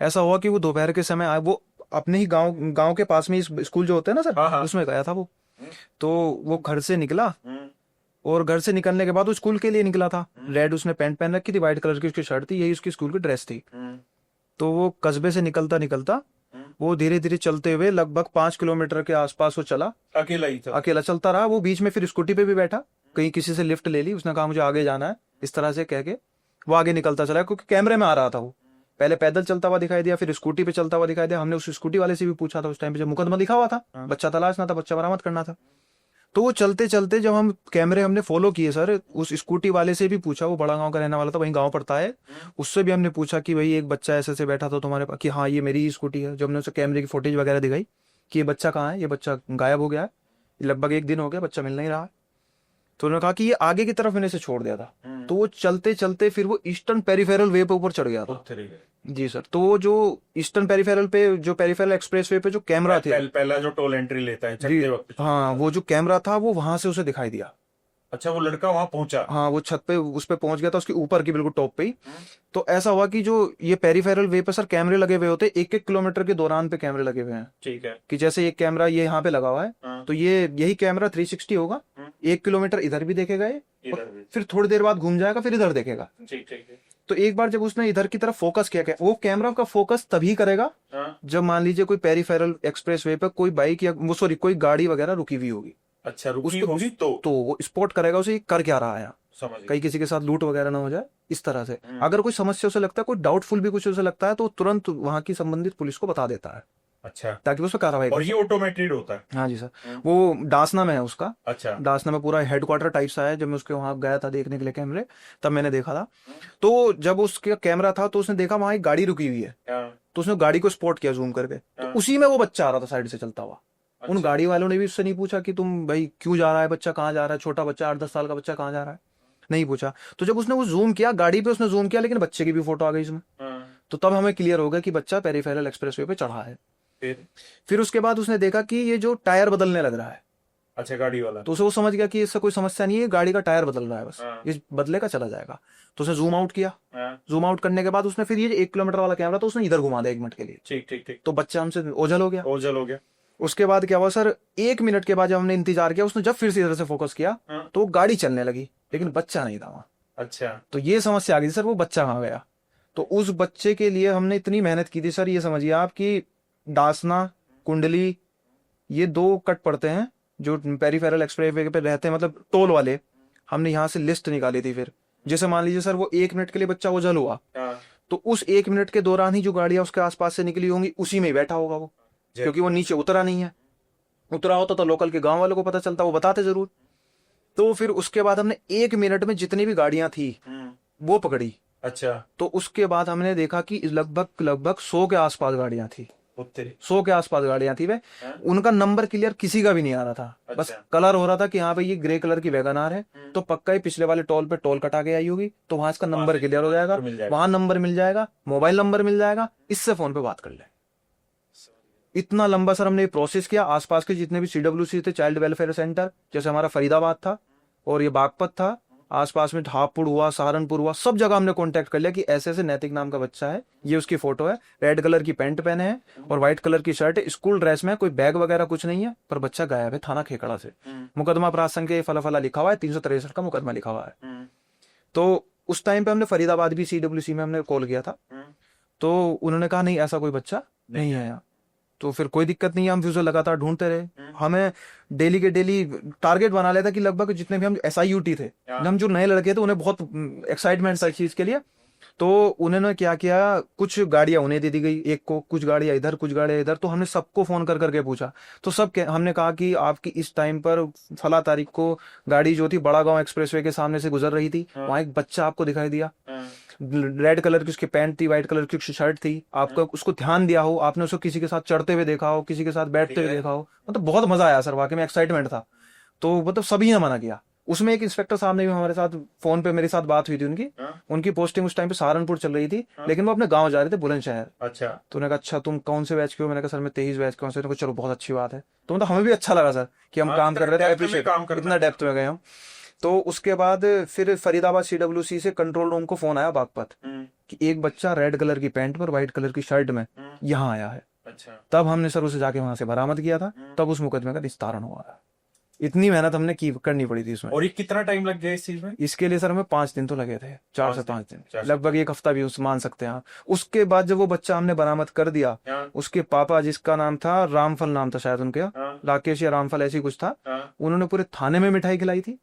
ऐसा हुआ कि वो दोपहर के समय आया, वो अपने ही गांव के पास में स्कूल जो होते हैं ना सर, हाँ हाँ। उसमें गया था वो। तो वो घर से निकला और घर से निकलने के बाद वो स्कूल के लिए निकला था। रेड उसने पैंट पहन रखी थी, व्हाइट कलर की उसकी शर्ट थी, यही उसकी स्कूल की ड्रेस थी। तो वो कस्बे से निकलता निकलता वो धीरे धीरे चलते हुए लगभग 5 किलोमीटर के आसपास वो चला, अकेला ही था? अकेला चलता रहा। वो बीच में फिर स्कूटी पे भी बैठा, कहीं किसी से लिफ्ट ले ली, उसने कहा मुझे आगे जाना है, इस तरह से कह के वो आगे निकलता चला, क्योंकि कैमरे में आ रहा था वो। पहले पैदल चलता हुआ दिखाई दिया, फिर स्कूटी पे चलता हुआ दिखाई दिया। हमने उस स्कूटी वाले से भी पूछा था, उस टाइम पे जब मुकदमा लिखा हुआ था, बच्चा तलाशना था, बच्चा बरामद करना था। तो वो चलते चलते जब हम कैमरे हमने फॉलो किए सर, उस स्कूटी वाले से भी पूछा, वो बड़ा गांव का रहने वाला था, वहीं गांव पड़ता है, उससे भी हमने पूछा कि भाई एक बच्चा ऐसे से बैठा था तुम्हारे पास, कि हाँ ये मेरी ही स्कूटी है। जब हमने उसे कैमरे की फुटेज वगैरह दिखाई कि ये बच्चा कहाँ है, ये बच्चा गायब हो गया है, लगभग 1 दिन हो गया, बच्चा मिल नहीं रहा है। तो उन्होंने कहा कि ये आगे की तरफ मैंने इसे छोड़ दिया था। तो वो चलते चलते फिर वो ईस्टर्न पेरिफेरल वे पे ऊपर चढ़ गया था। जी सर। तो वो जो ईस्टर्न पेरिफेरल पे, जो पेरिफेरल एक्सप्रेस वे पे जो कैमरा थे, पहला जो टोल एंट्री लेता है जी चढ़ते वक्त। हाँ, वो जो कैमरा था वो वहां से उसे दिखाई दिया। अच्छा, वो लड़का वहां पहुंचा? हाँ, वो छत पे उस पे पहुंच गया था, उसके ऊपर की बिल्कुल टॉप पे ही। तो ऐसा हुआ कि जो ये पेरिफेरल वे पे सर कैमरे लगे हुए होते, 1-1 किलोमीटर के दौरान पे कैमरे लगे हुए हैं। ठीक है। कि जैसे एक कैमरा ये यहाँ पे लगा हुआ है, तो ये यही कैमरा 360 होगा, 1 किलोमीटर इधर भी देखेगा ये, इधर भी। फिर थोड़ी देर बाद घूम जाएगा, फिर इधर देखेगा। ठीक ठीक ठीक। तो एक बार जब उसने इधर की तरफ फोकस किया, वो कैमरा का फोकस तभी करेगा जब मान लीजिए कोई पेरिफेरल एक्सप्रेस वे पे कोई बाइक या वो सॉरी कोई गाड़ी वगैरह रुकी हुई होगी। अच्छा, रुकी उसको होगी तो वो स्पॉट करेगा उसे, ये कर क्या रहा है, समझ गया। कहीं किसी के साथ लूट वगैरह ना हो जाए, इस तरह से। अगर कोई समस्या उसे लगता है, कोई डाउटफुल भी कुछ उसे लगता है, तो तुरंत वहां की संबंधित पुलिस को बता देता है। अच्छा। ताकि वो उस पर कार्रवाई और कर ये ऑटोमेटेड होता है? हाँ जी सर। वो डासना में है उसका। अच्छा। डासना में पूरा हेडक्वार्टर टाइप सा है। जब मैं उसके वहां गया था देखने के लिए कैमरे, तब मैंने देखा था। तो जब उसके कैमरा था तो उसने देखा वहां एक गाड़ी रुकी हुई है, तो उसने गाड़ी को स्पॉट किया जूम करके, तो उसी में वो बच्चा आ रहा था साइड से चलता हुआ। उन गाड़ी वालों ने भी उससे नहीं पूछा कि तुम भाई क्यों जा रहा है, बच्चा कहाँ जा रहा है, छोटा बच्चा 8-10 साल का बच्चा कहाँ जा रहा है, नहीं पूछा। तो जब उसने वो जूम किया, गाड़ी पे उसने जूम किया, लेकिन बच्चे की भी फोटो आ गई इसमें। तो तब हमें क्लियर हो गया कि बच्चा पेरिफेरल एक्सप्रेसवे पे चढ़ा है। फिर उसके बाद उसने देखा कि ये जो टायर बदलने लग रहा है। अच्छा, गाड़ी वाला? तो उसे वो समझ गया कि इससे कोई समस्या नहीं है, गाड़ी का टायर बदल रहा है बस, ये बदलेगा चला जाएगा। तो उसने जूम आउट किया। जूम आउट करने के बाद उसने फिर ये 1 किलोमीटर वाला कैमरा, तो उसने इधर घुमा दिया 1 मिनट के लिए। ठीक ठीक ठीक। तो बच्चा हमसे ओझल हो गया। ओझल हो गया। उसके बाद क्या हुआ सर, 1 मिनट के बाद जब हमने इंतजार किया, उसने जब फिर से इधर से फोकस किया, तो वो गाड़ी चलने लगी, लेकिन बच्चा नहीं था वहां। अच्छा। तो ये समस्या आ गई सर, वो बच्चा कहाँ गया। तो उस बच्चे के लिए हमने इतनी मेहनत की थी सर, ये समझिए आप कि डासना, कुंडली, ये 2 कट पड़ते हैं जो पेरिफेरल एक्सप्रेस वे पे रहते हैं, मतलब टोल वाले। हमने यहाँ से लिस्ट निकाली थी। फिर जैसे मान लीजिए सर वो 1 मिनट के लिए बच्चा ओझल हुआ, तो उस 1 मिनट के दौरान ही जो गाड़ियां उसके आसपास से निकली होंगी, उसी में ही बैठा होगा वो, क्योंकि वो नीचे उतरा नहीं है। उतरा होता तो लोकल के गांव वालों को पता चलता, वो बताते जरूर। तो फिर उसके बाद हमने 1 मिनट में जितनी भी गाड़ियां थी वो पकड़ी। अच्छा। तो उसके बाद हमने देखा कि लगभग 100 के आसपास गाड़ियां थी। 100 के आसपास गाड़ियां थी वे। उनका नंबर क्लियर किसी का भी नहीं आ रहा था। अच्छा। बस कलर हो रहा था कि हाँ भाई ये ग्रे कलर की वैगनार है, तो पक्का ही पिछले वाले टोल पे टोल कटा के आई होगी, तो वहां इसका नंबर क्लियर हो जाएगा, वहां नंबर मिल जाएगा, मोबाइल नंबर मिल जाएगा, इससे फोन पे बात कर ले। इतना लंबा सर हमने प्रोसेस किया। आसपास के जितने भी CWC थे, चाइल्ड वेलफेयर सेंटर, जैसे हमारा फरीदाबाद था और ये बागपत था, आसपास में हापुड़ हुआ, सहारनपुर हुआ, सब जगह हमने कांटेक्ट कर लिया कि ऐसे ऐसे नैतिक नाम का बच्चा है, ये उसकी फोटो है, रेड कलर की पैंट पहने हैं और व्हाइट कलर की शर्ट है, स्कूल ड्रेस में, कोई बैग वगैरह कुछ नहीं है, पर बच्चा गायब है थाना खेकड़ा से। मुकदमा अपराध संख्या फला लिखा हुआ है, 363 का मुकदमा लिखा हुआ है। तो उस टाइम पे हमने फरीदाबाद भी CWC में हमने कॉल किया था, तो उन्होंने कहा नहीं ऐसा कोई बच्चा नहीं है यहाँ। तो फिर कोई दिक्कत नहीं है, हम फिर उसे लगातार ढूंढते रहे। हमें डेली के डेली टारगेट बना लेता कि लगभग जितने भी हम SIUT थे, हम जो नए लड़के थे, उन्हें बहुत एक्साइटमेंट था इस चीज के लिए। तो उन्होंने क्या किया, कुछ गाड़ियां उन्हें दे दी गई, एक को, कुछ गाड़ियां इधर, कुछ गाड़ियां इधर। तो हमने सबको फोन कर करके पूछा, तो हमने कहा कि आपकी इस टाइम पर फला तारीख को गाड़ी जो थी बड़ा गांव एक्सप्रेसवे के सामने से गुजर रही थी, वहां एक बच्चा आपको दिखाई दिया, रेड कलर की उसकी पैंट थी, व्हाइट कलर की उसकी शर्ट थी, आपका उसको ध्यान दिया हो, आपने उसको किसी के साथ चढ़ते हुए देखा हो, किसी के साथ बैठते हुए देखा हो। मतलब बहुत मजा आया सर, वाकई में एक्साइटमेंट था। तो मतलब सभी ने मना किया। उसमें एक इंस्पेक्टर साहब ने भी हमारे साथ फोन पे मेरे साथ बात हुई थी उनकी पोस्टिंग उस टाइम पे सहारनपुर चल रही थी, लेकिन वो अपने गांव जा रहे थे, बुलंदशहर। अच्छा। तो उन्होंने कहा अच्छा तुम कौन से बैच के हो, मैंने कहा सर मैं 23 बैच का हूँ। चलो बहुत अच्छी बात है। तो मतलब हमें भी अच्छा लगा सर कि हम काम कर रहे थे, अप्रिशिएट, इतना डेप्थ में गए हम। तो उसके बाद फिर फरीदाबाद CWC से कंट्रोल रूम को फोन आया बागपत कि एक बच्चा रेड कलर की पैंट पर व्हाइट कलर की शर्ट में यहाँ आया है। अच्छा। तब हमने सर उसे जाके वहां से बरामद किया था, तब उस मुकदमे का निस्तारण हुआ है। इतनी मेहनत हमने की करनी पड़ी थी इसमें। और ये कितना टाइम लग गया इस चीज में? इसके लिए सर हमें 5 दिन तो लगे थे, 4 से 5 दिन, 4 से लगभग 1 हफ्ता भी उस मान सकते हैं आप। उसके बाद जब वो बच्चा हमने बरामद कर दिया, हाँ, उसके पापा, जिसका नाम था रामफल, नाम था शायद उनके, हाँ, राकेश या रामफल ऐसी कुछ था, हाँ, उन्होंने पूरे थाने में मिठाई खिलाई थी।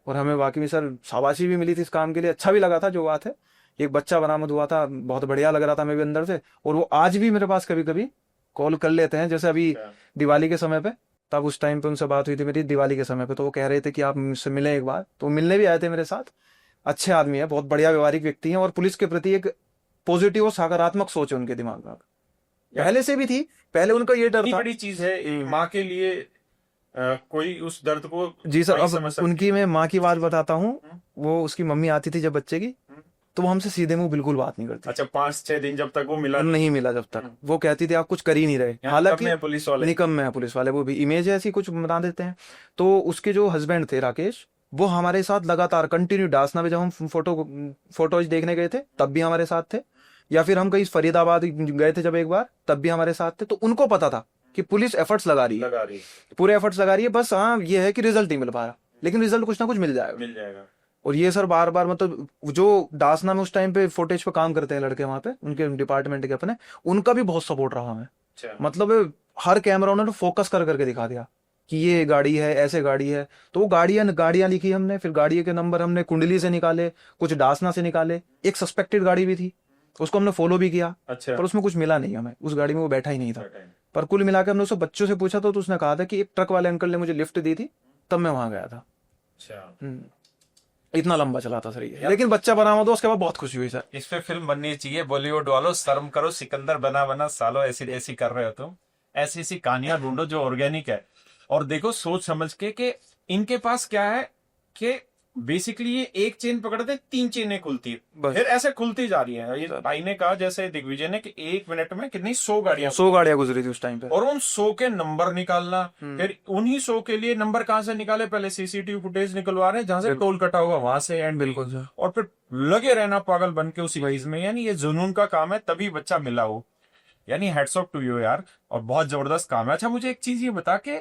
और हमें वाकई में सर शाबाशी भी मिली थी इस काम के लिए, अच्छा भी लगा था। जो बात है, एक बच्चा बरामद हुआ था, बहुत बढ़िया लग रहा था हमें भी अंदर से। और वो आज भी मेरे पास कभी कभी कॉल कर लेते हैं, जैसे अभी दिवाली के समय पे, तब उस टाइम पे उनसे बात हुई थी मेरी दिवाली के समय पे, तो वो कह रहे थे कि आप मुझसे मिलें एक बार, तो मिलने भी आए थे मेरे साथ। अच्छे आदमी है, बहुत बढ़िया व्यवहारिक व्यक्ति हैं, और पुलिस के प्रति एक पॉजिटिव और सकारात्मक सोच है उनके दिमाग में, पहले से भी थी। पहले उनका ये डर इतनी था। बड़ी चीज है एक माँ के लिए, कोई उस दर्द को जी सर, नहीं अब समझ सकती। उनकी मैं माँ की बात बताता हूँ। वो उसकी मम्मी आती थी जब बच्चे की, तो वो हमसे सीधे मुंह बिल्कुल बात नहीं करती। अच्छा, 5-6 दिन जब तक वो मिला नहीं मिला जब तक, वो कहती थी आप कुछ कर ही नहीं रहे। यहाँ हालांकि निकम्मे हैं पुलिस वाले। निकम्मे हैं पुलिस वाले, वो भी इमेज ऐसी कुछ बना देते हैं। तो उसके जो हस्बैंड थे राकेश, वो हमारे साथ लगातार कंटिन्यू डासना में, जब हम फोटोज देखने गए थे तब भी हमारे साथ थे, या फिर हम कहीं फरीदाबाद गए थे जब एक बार, तब भी हमारे साथ थे। तो उनको पता था कि पुलिस एफर्ट्स लगा रही है, पूरे एफर्ट्स लगा रही है, बस हाँ ये है कि रिजल्ट नहीं मिल पा रहा, लेकिन रिजल्ट कुछ ना कुछ मिल जाएगा। और ये सर बार बार, मतलब जो डासना में उस टाइम पे फुटेज पे काम करते हैं लड़के वहां पे, उनके डिपार्टमेंट के अपने, उनका भी बहुत सपोर्ट रहा हमें। मतलब हर कैमरा उन्होंने फोकस कर करके दिखा दिया कि ये गाड़ी है, ऐसे गाड़ी है। तो वो गाड़ियां लिखी हमने, फिर गाड़ी के नंबर हमने कुंडली से निकाले, कुछ डासना से निकाले। एक सस्पेक्टेड गाड़ी भी थी, उसको हमने फॉलो भी किया। अच्छा। पर उसमें कुछ मिला नहीं हमें, उस गाड़ी में वो बैठा ही नहीं था। पर कुल मिलाकर हमने उससे बच्चों से पूछा तो उसने कहा था कि एक ट्रक वाले अंकल ने मुझे लिफ्ट दी थी, तब मैं वहां गया था। इतना लंबा चला था सर ये, लेकिन बच्चा बरामद हुआ, उसके बाद बहुत खुशी हुई सर। इस पे फिल्म बननी चाहिए, बॉलीवुड वालों, शर्म करो, सिकंदर बना बना सालों ऐसी ऐसी कर रहे हो तुम। ऐसी ऐसी कहानियां ढूंढो जो ऑर्गेनिक है, और देखो सोच समझ के कि इनके पास क्या है कि बेसिकली ये एक चेन पकड़ते 3 चेनें खुलती है, फिर ऐसे खुलती जा रही है। ये भाई ने कहा, जैसे दिग्विजय ने, कि 1 मिनट में कितनी 100 गाड़ियां गुजरी थी उस टाइम पे, और उन 100 के नंबर निकालना, फिर उन्हीं 100 के लिए नंबर कहां से निकाले, पहले सीसीटीवी फुटेज निकलवा रहे हैं जहां से टोल कटा हुआ, वहां से एंड, बिल्कुल सर। और फिर लगे रहना पागल बन के उसी वाइज में। यानी ये जुनून का काम है, तभी बच्चा मिला हो। यानी हेड्स ऑफ टू यू यार, और बहुत जबरदस्त काम है। अच्छा, मुझे एक चीज ये बता के,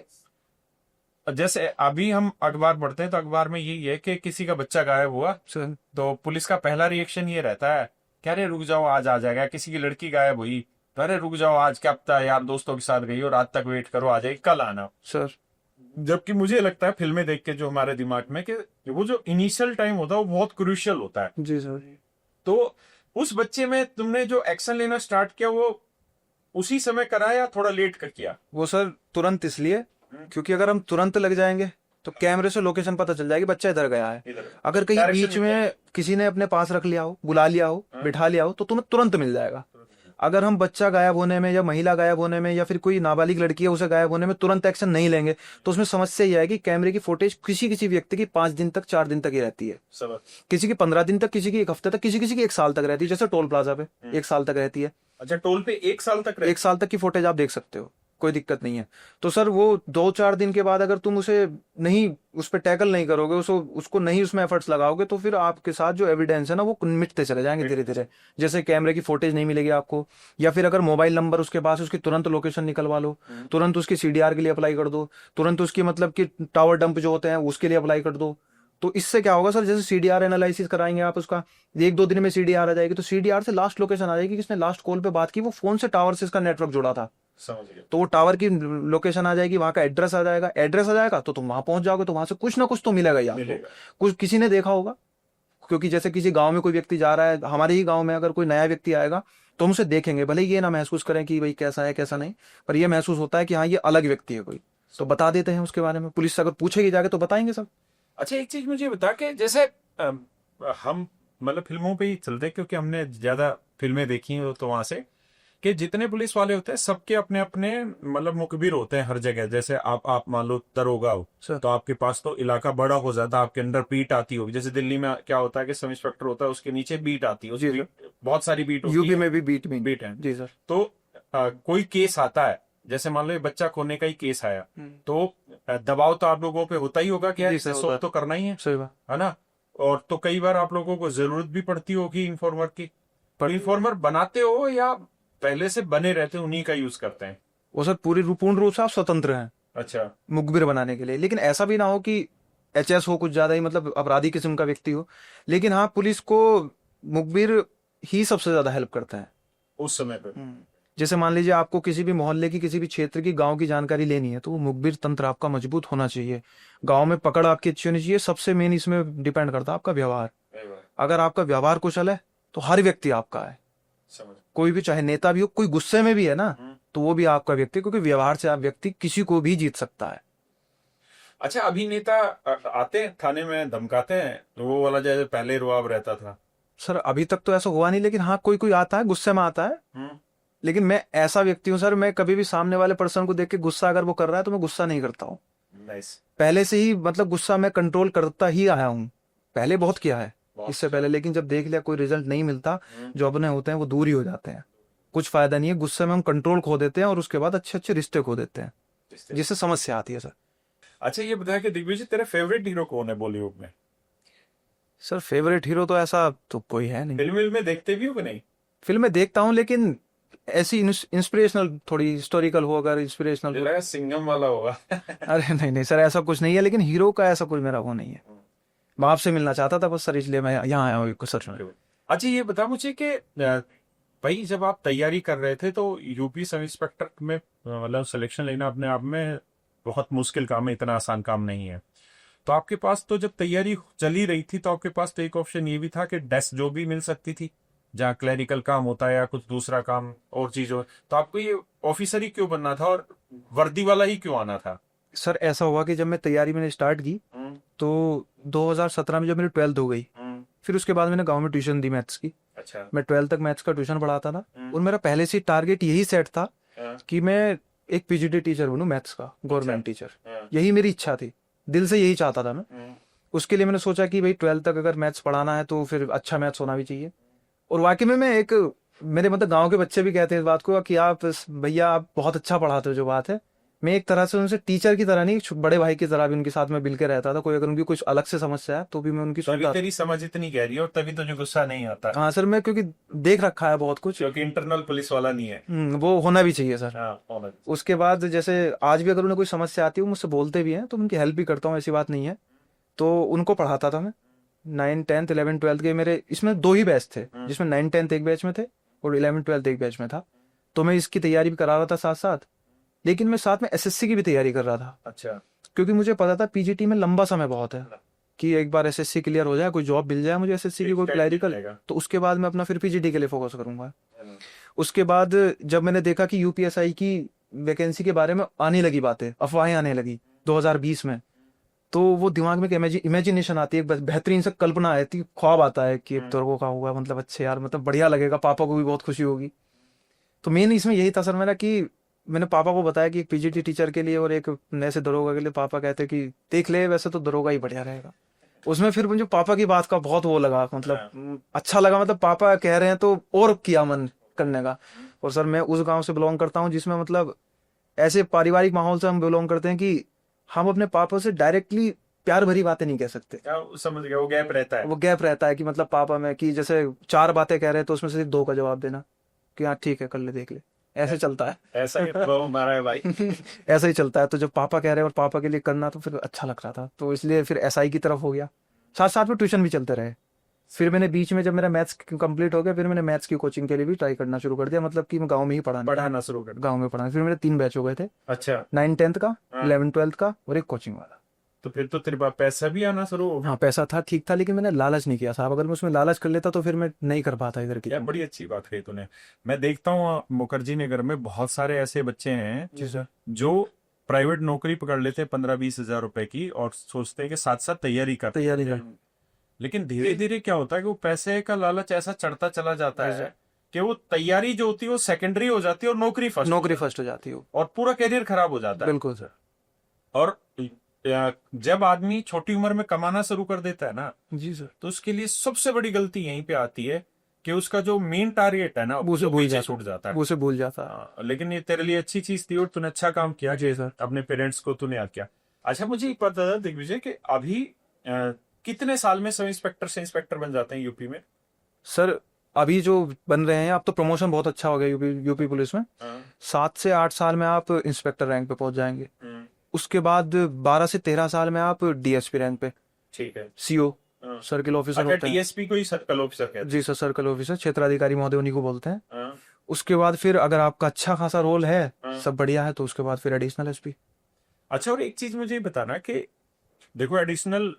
जैसे अभी हम अखबार पढ़ते हैं तो अखबार में यही है कि किसी का बच्चा गायब हुआ सर, तो पुलिस का पहला रिएक्शन ये रहता है कि अरे रुक जाओ, आज आ जाएगा। किसी की लड़की गायब हुई तो अरे रुक जाओ, आज क्या पता यार, दोस्तों के साथ गई हो, रात तक वेट करो, आ जाएगी, कल आना सर। जबकि मुझे लगता है फिल्में देख के जो हमारे दिमाग में, कि वो जो इनिशियल टाइम होता है वो बहुत क्रूशियल होता है। जी सर। तो उस बच्चे में तुमने जो एक्शन लेना स्टार्ट किया, वो उसी समय करा या थोड़ा लेट कर किया? वो सर तुरंत इसलिए, क्योंकि अगर हम तुरंत लग जाएंगे तो कैमरे से लोकेशन पता चल जाएगी बच्चा इधर गया है। अगर कहीं बीच में किसी ने अपने पास रख लिया हो, बुला लिया हो, बिठा लिया हो, तो तुम्हें तुरंत मिल जाएगा। अगर हम बच्चा गायब होने में, या महिला गायब होने में, या फिर कोई नाबालिग लड़की है उसे गायब होने में तुरंत एक्शन नहीं लेंगे, तो उसमें समस्या यह है कि कैमरे की फुटेज किसी किसी व्यक्ति की 5 दिन तक, 4 दिन तक ही रहती है, किसी की 15 दिन तक, किसी की 1 हफ्ते तक, किसी किसी की 1 साल तक रहती है। जैसे टोल प्लाजा पे 1 साल तक रहती है। अच्छा, टोल पे 1 साल तक 1 साल तक की फुटेज आप देख सकते हो, कोई दिक्कत नहीं है। तो सर वो 2-4 दिन के बाद अगर तुम उसे नहीं, उस पर टैकल नहीं करोगे, उसको नहीं उसमें एफर्ट्स लगाओगे, तो फिर आपके साथ जो एविडेंस है ना, वो मिटते चले जाएंगे धीरे धीरे। जैसे कैमरे की फुटेज नहीं मिलेगी आपको, या फिर अगर मोबाइल नंबर उसके पास, उसकी तुरंत लोकेशन निकलवा लो, तुरंत उसकी सीडीआर के लिए अप्लाई कर दो, तुरंत उसकी मतलब कि टावर डंप जो होते हैं उसके लिए अप्लाई कर दो। तो इससे क्या होगा सर, जैसे सीडीआर एनालिसिस कराएंगे आप उसका, 1-2 दिन में सीडीआर आ जाएगी, तो सीडीआर से लास्ट लोकेशन आ जाएगी, किसने लास्ट कॉल पे बात की, वो फोन से टावर से इसका नेटवर्क जुड़ा था, समझ गया। तो वो टावर की लोकेशन आ जाएगी, वहां का एड्रेस आ जाएगा, एड्रेस आ जाएगा तो तुम वहां पहुंच जाओगे, तो वहां से कुछ ना कुछ तो मिलेगा ही आपको। कुछ किसी ने देखा होगा, क्योंकि जैसे किसी गांव में कोई व्यक्ति जा रहा है, हमारे ही गांव में अगर कोई नया व्यक्ति आएगा तो हम उसे देखेंगे, भले ये ना महसूस करें कि भाई कैसा है कैसा नहीं, पर ये महसूस होता है कि हाँ ये अलग व्यक्ति है कोई, तो बता देते हैं उसके बारे में। पुलिस से अगर पूछेगी जाके तो बताएंगे सब। अच्छा, एक चीज मुझे बता के, जैसे हम मतलब फिल्मों पे ही चलते हैं क्योंकि हमने ज्यादा फिल्में देखी हैं, तो वहां से कि जितने पुलिस वाले होते हैं सबके अपने अपने मतलब मुखबिर होते हैं हर जगह। जैसे आप मान लो दरोगा हो, तो आपके पास तो इलाका बड़ा हो जाता है, आपके अंडर बीट आती होगी। जैसे दिल्ली में क्या होता है कि सब इंस्पेक्टर होता है, उसके नीचे बीट आती है, बहुत सारी बीट होती है। यूपी में भी बीट है। जी सर। तो कोई केस आता है, जैसे मान लो ये बच्चा खोने का ही केस आया, तो दबाव तो आप लोगों पे होता ही होगा कि यार सॉल्व तो करना ही है, सही बात है ना। और तो कई बार आप लोगों को जरूरत भी पड़ती होगी इन्फॉर्मर की, पर इन्फॉर्मर बनाते हो या पहले से बने रहते हैं, उन्हीं का यूज करते हैं? वो सर पूर्ण रूप से आप स्वतंत्र हैं। अच्छा। मुखबिर बनाने के लिए। लेकिन ऐसा भी ना हो कि एचएस हो कुछ ज्यादा ही मतलब अपराधी किस्म का व्यक्ति हो, लेकिन हाँ पुलिस को मुखबिर ही सबसे ज्यादा हेल्प करता है। उस समय पे। जैसे मान लीजिए आपको किसी भी मोहल्ले की, किसी भी क्षेत्र की, गांव की जानकारी लेनी है, तो वो मुखबिर तंत्र आपका मजबूत होना चाहिए। गांव में पकड़ आपकी अच्छी होनी चाहिए। सबसे मेन इसमें डिपेंड करता है आपका व्यवहार। अगर आपका व्यवहार कुशल है तो हर व्यक्ति आपका है। समझ। कोई भी चाहे नेता भी हो, कोई गुस्से में भी है ना, तो वो भी आपका व्यक्ति, क्योंकि व्यवहार से आप व्यक्ति किसी को भी जीत सकता है। अच्छा, अभिनेता आते हैं थाने में धमकाते हैं तो वो वाला जैसे पहले रुआब रहता था? सर अभी तक तो ऐसा हुआ नहीं, लेकिन हाँ कोई कोई आता है, गुस्से में आता है। लेकिन मैं ऐसा व्यक्ति हूँ सर, मैं कभी भी सामने वाले पर्सन को देख के गुस्सा अगर वो कर रहा है तो मैं गुस्सा नहीं करता हूँ। नाइस। पहले से ही मतलब गुस्सा मैं कंट्रोल करता ही आया हूँ। पहले बहुत किया है इससे पहले, लेकिन जब देख लिया कोई रिजल्ट नहीं मिलता, जो अपने होते हैं वो दूर ही हो जाते हैं। कुछ फायदा नहीं है, गुस्से में हम कंट्रोल खो देते हैं और उसके बाद अच्छे अच्छे रिश्ते खो देते हैं, जिससे समस्या आती है सर। अच्छा, ये बता कि दिग्विजय तेरा फेवरेट हीरो कौन है बॉलीवुड में? सर फेवरेट हीरो तो ऐसा तो कोई है नहीं। फिल्म में देखते भी हो कि नहीं? फिल्में देखता हूँ, लेकिन ऐसी इंस्पिरेशनल, थोड़ी हिस्टोरिकल हो, अगर इंस्पिरेशनल मुझे हो। लगा सिंघम वाला होगा। अरे नहीं नहीं सर, ऐसा कुछ नहीं है, लेकिन हीरो का ऐसा कोई मेरा वो नहीं है। मैं आपसे मिलना चाहता था बस सर, इसलिए मैं यहाँ आया हूँ सच में। अच्छा, ये बता मुझे कि भाई जब आप तैयारी कर रहे थे तो यूपी सब इंस्पेक्टर में मतलब सिलेक्शन लेना अपने आप में बहुत मुश्किल काम है, इतना आसान काम नहीं है। तो आपके पास तो जब तैयारी चली रही थी तो आपके पास तो एक ऑप्शन ये भी था कि डेस्क जॉब भी मिल सकती थी, जहाँ क्लरिकल काम होता है या कुछ दूसरा काम और चीज हो। तो आपको ये ऑफिसर ही क्यों बनना था और वर्दी वाला ही क्यों आना था? सर ऐसा हुआ कि जब मैं तैयारी मैंने स्टार्ट की, तो 2017 में जब मेरी 12th हो गई, फिर उसके बाद मैंने गांव में ट्यूशन दी मैथ्स की। अच्छा। मैं 12th तक मैथ्स का ट्यूशन पढ़ाता था, और मेरा पहले से टारगेट यही सेट था कि मैं एक पीजीटी टीचर बनूं, मैथ्स का गवर्नमेंट टीचर। यही मेरी इच्छा थी, दिल से यही चाहता था मैं। उसके लिए मैंने सोचा कि भाई 12th तक अगर मैथ्स पढ़ाना है तो फिर अच्छा मैथ्स होना भी चाहिए। और वाकई में मैं एक, मेरे मतलब गांव के बच्चे भी कहते हैं इस बात को कि आप भैया आप बहुत अच्छा पढ़ाते हो। जो बात है, मैं एक तरह से उनसे टीचर की तरह नहीं, बड़े भाई की तरह भी उनके साथ में मिल के रहता था। कोई अगर उनकी कुछ अलग से समस्या है तो भी मैं उनकी तभी सुनता। तेरी समझ इतनी गहरी है और तभी तुझे गुस्सा नहीं आता, हाँ सर, मैं क्योंकि देख रखा है बहुत कुछ। क्योंकि इंटरनल पुलिस वाला नहीं है। वो होना भी चाहिए सर। हाँ, होना चाहिए। उसके बाद जैसे आज भी अगर उन्हें कोई समस्या आती है, वो मुझसे बोलते भी हैं, तो उनकी हेल्प भी करता हूँ, ऐसी बात नहीं है। तो उनको पढ़ाता था मैं। 9, 10, 11, 12 के मेरे इसमें 2 ही बैच थे, जिसमें 9, 10 एक बैच में थे और 11, 12 एक बैच में था। तो मैं इसकी तैयारी भी करा रहा था साथ साथ, लेकिन मैं साथ में एसएससी की भी तैयारी कर रहा था। अच्छा। क्योंकि मुझे पता था पीजीटी में लंबा समय बहुत है, कि एक बार एसएससी क्लियर हो जाए, कोई जॉब मिल जाए मुझे एसएससी की, कोई क्लैरिकल, तो उसके बाद मैं अपना फिर पीजीटी के लिए फोकस करूंगा। उसके बाद जब मैंने देखा कि यूपीएसआई की वैकेंसी के बारे में आने लगी बातें, अफवाहें आने लगी 2020 में, तो वो दिमाग में एक इमेजिनेशन आती है, एक बेहतरीन सा कल्पना आती है, ख्वाब आता है कि तेरे को का हुआ, मतलब अच्छे यार, मतलब बढ़िया लगेगा, पापा को भी बहुत खुशी होगी। तो मेन इसमें यही था सर मेरा, कि मैंने पापा को बताया कि एक पीजीटी टीचर के लिए और एक ऐसे दरोगा के लिए। पापा कहते कि देख ले, वैसे तो दरोगा ही बढ़िया रहेगा। उसमें फिर मुझे पापा की बात का बहुत वो लगा, मतलब अच्छा लगा, मतलब पापा कह रहे हैं तो और किया मन करने का। और सर मैं उस गांव से बिलोंग करता हूँ जिसमें मतलब ऐसे पारिवारिक माहौल से हम बिलोंग करते हैं कि हम अपने पापा से डायरेक्टली प्यार भरी बातें नहीं कह सकते। समझ गया, वो गैप रहता है। वो गैप रहता है कि मतलब पापा में कि जैसे 4 बातें कह रहे हैं तो उसमें से सिर्फ 2 का जवाब देना कि हाँ ठीक है कर ले, देख ले, ऐसे चलता है। ऐसा ही तो हमारा है भाई। ऐसा ही चलता है। तो जब पापा कह रहे हैं और पापा के लिए करना, तो फिर अच्छा लग रहा था, तो इसलिए फिर एसआई की तरफ हो गया। साथ साथ में ट्यूशन भी चलते रहे। फिर मैंने बीच में जब मेरा मैथ्स कंप्लीट हो गया, फिर मैंने मैथ्स की कोचिंग के लिए भी ट्राई करना शुरू कर दिया, मतलब कि मैं गांव में ही पढ़ाना शुरू कर। गांव में पढ़ाना। फिर मेरे 3 बैच हो गए थे, अच्छा। 9, 10 का, 11, 12 का और एक कोचिंग वाला। तो फिर तो तेरे पास पैसा भी आना शुरू हो गया। हाँ पैसा था, ठीक था, लेकिन मैंने लालच नहीं किया साहब। अगर मैं उसमें लालच कर लेता तो फिर मैं नहीं कर पाता इधर की। यार बड़ी अच्छी बात कही तूने। मैं देखता हूँ मुखर्जी नगर में बहुत सारे ऐसे बच्चे हैं जी सर। जो प्राइवेट नौकरी पकड़ लेते हैं 15-20 हजार रुपए की और सोचते हैं कि साथ साथ तैयारी करते तैयारी हैं। लेकिन धीरे धीरे क्या होता है कि वो पैसे का लालच ऐसा चढ़ता चला जाता है कि वो तैयारी जो होती है वो सेकेंडरी हो जाती है और नौकरी फर्स्ट हो जाती हो, और पूरा करियर खराब हो जाता है। बिल्कुल सर। और जब आदमी छोटी उम्र में कमाना शुरू कर देता है ना, जी सर, तो उसके लिए सबसे बड़ी गलती यहीं पे आती है कि उसका जो मेन टारगेट है ना वो उसे वो भूल पीछे जाता छूट जाता है। वो उसे भूल जाता है। हाँ, लेकिन ये तेरे लिए अच्छी चीज थी और तूने अच्छा काम किया जी सर। अपने पेरेंट्स को तूने याद किया। अच्छा, मुझे एक पता था दिग्विजय कि अभी कितने साल में सब इंस्पेक्टर से इंस्पेक्टर बन जाते हैं यूपी में? सर अभी जो बन रहे हैं, अब तो प्रमोशन बहुत अच्छा हो गया यूपी पुलिस में। 7 से 8 साल में आप इंस्पेक्टर रैंक पे पहुंच जाएंगे। उसके बाद 12 से 13 साल में आप डीएसपी रैंक पे, ठीक है। सीओ हाँ। सर्किल ऑफिसर अच्छा, होते हैं। डीएसपी को ही सर्कल ऑफिसर कहते हैं। जी सर, सर्कल ऑफिसर, क्षेत्राधिकारी महोदय उन्हीं को बोलते हैं। हाँ, उसके बाद फिर अगर आपका अच्छा खासा रोल है, हाँ। सब बढ़िया है, तो उसके बाद फिर एडिशनल एसपी। अच्छा, और एक चीज मुझे ये बताना कि देखो, एडिशनल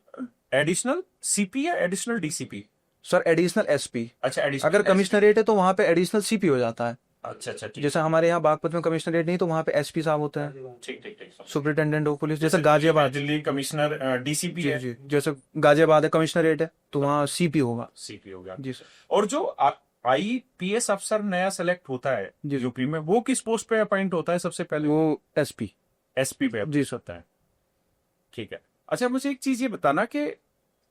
एडिशनल सीपी या additional DCP? Sir additional SP. अच्छा, एडिशनल अगर कमिश्नरेट है तो वहां पे एडिशनल सीपी हो जाता है। अच्छा अच्छा, ठीक जैसे हमारे यहाँ बागपत में कमिश्नरेट नहीं, तो वहाँ पे एसपी साहब होते हैं, ठीक ठीक ठीक। Superintendent of police. जैसे दिल्ली गाजियाबाद, दिल्ली कमिश्नर डीसीपी जी है। जी, जैसे गाजियाबाद है कमिश्नरेट है, तो वहाँ सीपी होगा। सीपी हो गया। जी सर। और जो आईपीएस अफसर नया सेलेक्ट होता है जी। यूपी में, वो किस पोस्ट पे अपॉइंट होता है सबसे पहले? वो एसपी। एसपी पे जी सर। होता है। ठीक है। अच्छा, मुझे एक चीज ये बताना कि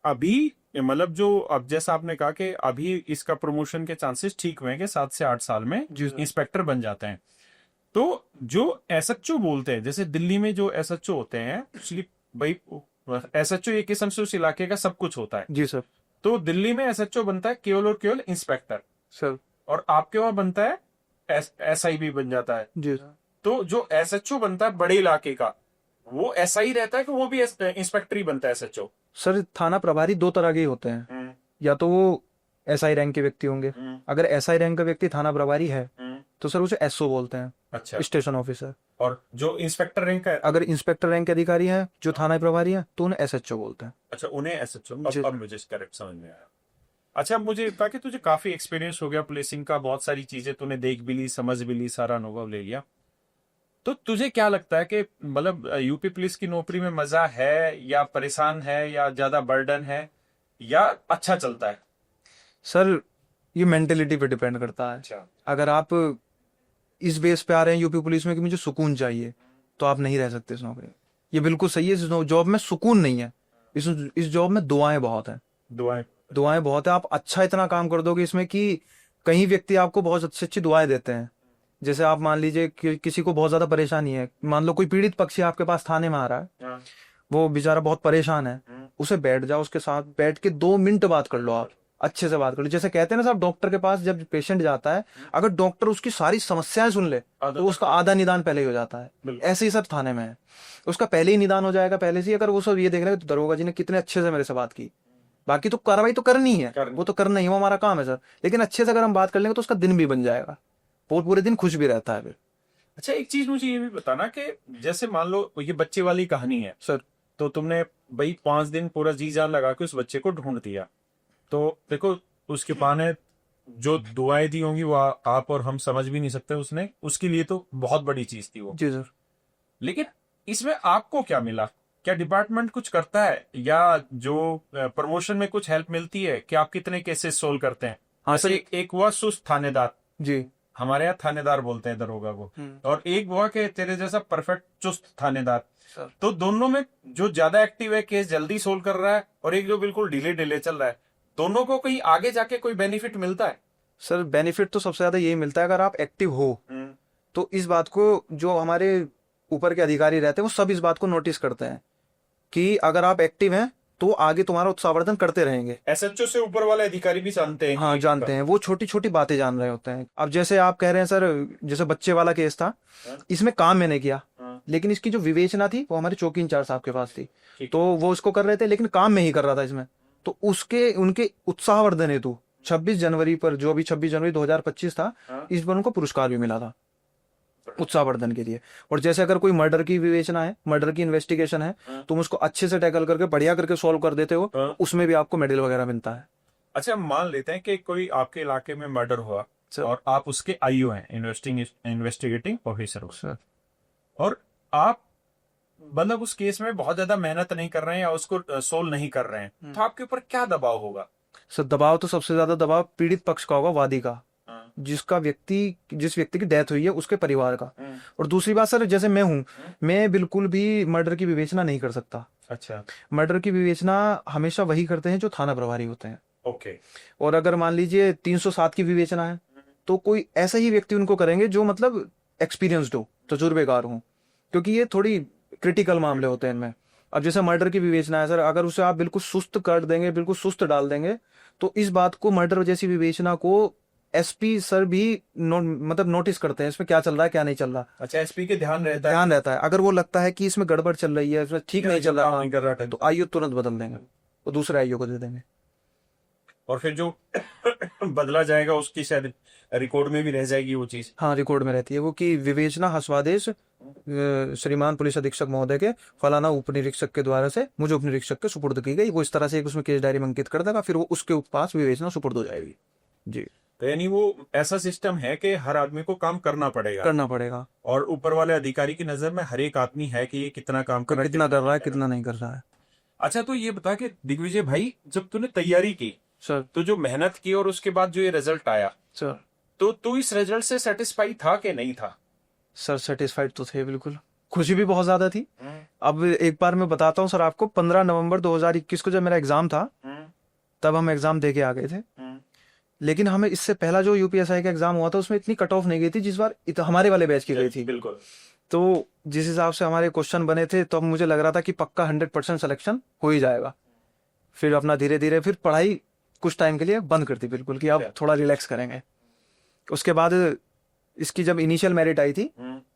अभी मतलब जो अब जैसा आपने कहा कि अभी इसका प्रमोशन के चांसेस ठीक हुए हैं कि 7 से 8 साल में जी सर। इंस्पेक्टर बन जाते हैं। तो जो एसएचओ बोलते हैं, जैसे दिल्ली में जो एसएचओ होते हैं, एक्चुअली भाई एसएचओ एक किस्म से उस इलाके का सब कुछ होता है। जी सर। तो दिल्ली में एसएचओ बनता है केवल और केवल इंस्पेक्टर, सर। और आपके वहां बनता है एसआई भी बन जाता है। जी सर। तो जो एसएचओ बनता है बड़े इलाके का, वो एसआई रहता है कि वो भी इंस्पेक्टर ही बनता है एसएचओ? सर थाना प्रभारी दो तरह के ही होते हैं, या तो वो एसआई रैंक के व्यक्ति होंगे। अगर एसआई रैंक का व्यक्ति थाना प्रभारी है तो सर उसे एसओ बोलते हैं। अच्छा। Station officer. और जो इंस्पेक्टर रैंक का है, अगर इंस्पेक्टर रैंक के अधिकारी हैं जो थाना प्रभारी हैं, तो उन्हें एसएचओ बोलते हैं। अच्छा, उन्हें एसएचओ। जी। अब मुझे करेक्ट समझ में आया। अच्छा, मुझे था कि तुझे काफी एक्सपीरियंस हो गया पुलिसिंग का, बहुत सारी चीजें तूने देख भी ली, समझ भी ली, सारा अनुभव ले लिया। तो तुझे क्या लगता है कि मतलब यूपी पुलिस की नौकरी में मजा है या परेशान है या ज्यादा बर्डन है या अच्छा चलता है? सर ये मेंटेलिटी पे डिपेंड करता है। अच्छा। अगर आप इस बेस पे आ रहे हैं यूपी पुलिस में कि मुझे सुकून चाहिए, तो आप नहीं रह सकते इस नौकरी में। ये बिल्कुल सही है, इस जॉब में सुकून नहीं है। इस जॉब में दुआएं बहुत हैं। दुआएं? दुआएं बहुत है। आप अच्छा इतना काम कर दोगे इसमें कि कई व्यक्ति आपको बहुत अच्छी अच्छी दुआएं देते हैं। जैसे आप मान लीजिए कि किसी को बहुत ज्यादा परेशानी है, मान लो कोई पीड़ित पक्षी आपके पास थाने में आ रहा है, वो बेचारा बहुत परेशान है, उसे बैठ जाओ, उसके साथ बैठ के 2 मिनट बात कर लो, आप अच्छे से बात कर लो। जैसे कहते हैं ना साहब, डॉक्टर के पास जब पेशेंट जाता है, अगर डॉक्टर उसकी सारी समस्याएं सुन ले तो उसका आधा निदान पहले ही हो जाता है। ऐसे ही सब थाने में है, उसका पहले ही निदान हो जाएगा पहले से ही। अगर वो सब ये देख रहे हैं तो दरोगा जी ने कितने अच्छे से मेरे से बात की, बाकी तो कार्रवाई तो करनी है, वो तो करना ही, वो हमारा काम है सर। लेकिन अच्छे से अगर हम बात कर लेंगे तो उसका दिन भी बन जाएगा, पूरे दिन खुश भी रहता है फिर। अच्छा, एक चीज मुझे ये भी बताना कि जैसे मान लो ये बच्चे वाली कहानी है सर, तो तुमने भाई 5 दिन पूरा जी जान लगा के उस बच्चे को ढूंढ दिया, तो देखो उसके पाने जो दुआएं दी होंगी वो आप और हम समझ भी नहीं सकते, उसने उसके लिए तो बहुत बड़ी चीज थी वो। जी सर। लेकिन इसमें आपको क्या मिला? क्या डिपार्टमेंट कुछ करता है या जो प्रमोशन में कुछ हेल्प मिलती है कि आप कितने केसेस सोल्व करते हैं? हाँ जैसे सर। एक हुआ सुस्त थानेदार, जी। हमारे यहाँ थानेदार बोलते हैं दरोगा को, और एक हुआ कि तेरे जैसा परफेक्ट चुस्त थानेदार। सर। तो दोनों में जो ज्यादा एक्टिव है, केस जल्दी सोल्व कर रहा है, और एक जो बिल्कुल डिले डिले चल रहा है, दोनों को कहीं आगे जाके कोई बेनिफिट मिलता है? सर बेनिफिट तो सबसे ज्यादा यही मिलता है, अगर आप एक्टिव हो तो इस बात को जो हमारे ऊपर के अधिकारी रहते हैं वो सब इस बात को नोटिस करते हैं कि अगर आप एक्टिव हैं तो आगे तुम्हारा उत्साहवर्धन करते रहेंगे। एसएचओ से ऊपर वाले अधिकारी भी जानते हैं? हाँ जानते हैं, वो छोटी छोटी बातें जान रहे होते हैं। अब जैसे आप कह रहे हैं सर, जैसे बच्चे वाला केस था, इसमें काम मैंने किया, लेकिन इसकी जो विवेचना थी वो हमारे चौकी इंचार्ज साहब के पास थी, तो वो उसको कर रहे थे, लेकिन काम में ही कर रहा था इसमें। तो उसके उनके उत्साहवर्धन हेतु 26 जनवरी पर, जो अभी 26 जनवरी 2025 था, इस पर उनको पुरस्कार भी मिला था उत्साहवर्धन के लिए। और जैसे अगर कोई मर्डर की विवेचना है, मर्डर की इन्वेस्टिगेशन है, तुम उसको अच्छे से टैकल करके बढ़िया करके सॉल्व कर देते हो, उसमें भी आपको मेडल वगैरह मिलता है। अच्छा, मान लेते हैं कि कोई आपके इलाके में मर्डर हुआ और आप उसके आईओ हैं, इन्वेस्टिगेटिंग ऑफिसर हो सर, और आप मतलब उस केस में बहुत ज्यादा मेहनत नहीं कर रहे हैं या उसको सोल्व नहीं कर रहे हैं, तो आपके ऊपर क्या दबाव होगा? सर दबाव तो सबसे ज्यादा दबाव पीड़ित पक्ष का होगा, वादी का, जिस व्यक्ति की डेथ हुई है उसके परिवार का। और दूसरी बात सर, जैसे मैं हूं, मैं बिल्कुल भी मर्डर की विवेचना नहीं कर सकता। अच्छा। मर्डर की विवेचना हमेशा वही करते हैं जो थाना प्रभारी होते हैं। ओके। और अगर मान लीजिए 307 की विवेचना है तो कोई ऐसा ही व्यक्ति उनको करेंगे जो मतलब एक्सपीरियंस्ड हो, तजुर्बेकार हो, क्योंकि ये थोड़ी क्रिटिकल मामले होते हैं इनमें। अब जैसे मर्डर की विवेचना है सर, अगर उसे आप बिल्कुल सुस्त कर देंगे, बिल्कुल सुस्त डाल देंगे, तो इस बात को, मर्डर जैसी विवेचना को एसपी सर भी मतलब नोटिस करते हैं इसमें क्या चल रहा है क्या नहीं चल रहा। अच्छा, एसपी के ध्यान रहता है। ध्यान रहता है, अगर वो लगता है कि इसमें गड़बड़ चल रही है, इसमें ठीक नहीं चल काम रहा नहीं कर रहा तो आईओ तुरंत बदल देंगे, वो दूसरे आईओ को दे देंगे। और फिर जो बदला जाएगा उसकी शायद रिकॉर्ड में भी रह जाएगी वो चीज। हाँ, रिकॉर्ड में रहती है वो कि विवेचना हस्वादेश श्रीमान पुलिस अधीक्षक महोदय के फलाना उप निरीक्षक के द्वारा से मुझे उप निरीक्षक के सुपुर्द की गई। वो इस तरह से एक उसमें केस डायरी में अंकित कर देगा, फिर वो उसके पास विवेचना सुपुर्द हो जाएगी। जी, तो यानी वो ऐसा सिस्टम है कि हर आदमी को काम करना पड़ेगा, करना पड़ेगा, और ऊपर वाले अधिकारी की नजर में हर एक आदमी है कि ये कितना काम कर रहा है, कितना कर रहा है कितना नहीं कर रहा है। अच्छा, तो ये बता कि दिग्विजय भाई, जब तूने तैयारी की सर तो जो मेहनत की और उसके बाद जो ये रिजल्ट आया, सर तो तू इस रिजल्ट से सेटिस्फाई था कि नहीं था? सर सेटिस्फाइड तो थे बिल्कुल, खुशी भी बहुत ज्यादा थी। अब एक बार मैं बताता हूँ सर आपको, 15 नवंबर 2021 को जब मेरा एग्जाम था तब हम एग्जाम दे के आ गए थे। लेकिन हमें इससे पहला जो यूपीएसआई का एग्जाम हुआ था उसमें इतनी कट ऑफ नहीं गई थी जिस बार हमारे वाले बैच की गई थी। बिल्कुल। तो जिस हिसाब से हमारे क्वेश्चन बने थे तो अब मुझे लग रहा था कि पक्का 100% सिलेक्शन हो ही जाएगा। फिर अपना धीरे धीरे फिर पढ़ाई कुछ टाइम के लिए बंद कर दी बिल्कुल, कि अब थोड़ा रिलैक्स करेंगे। उसके बाद इसकी जब इनिशियल मेरिट आई थी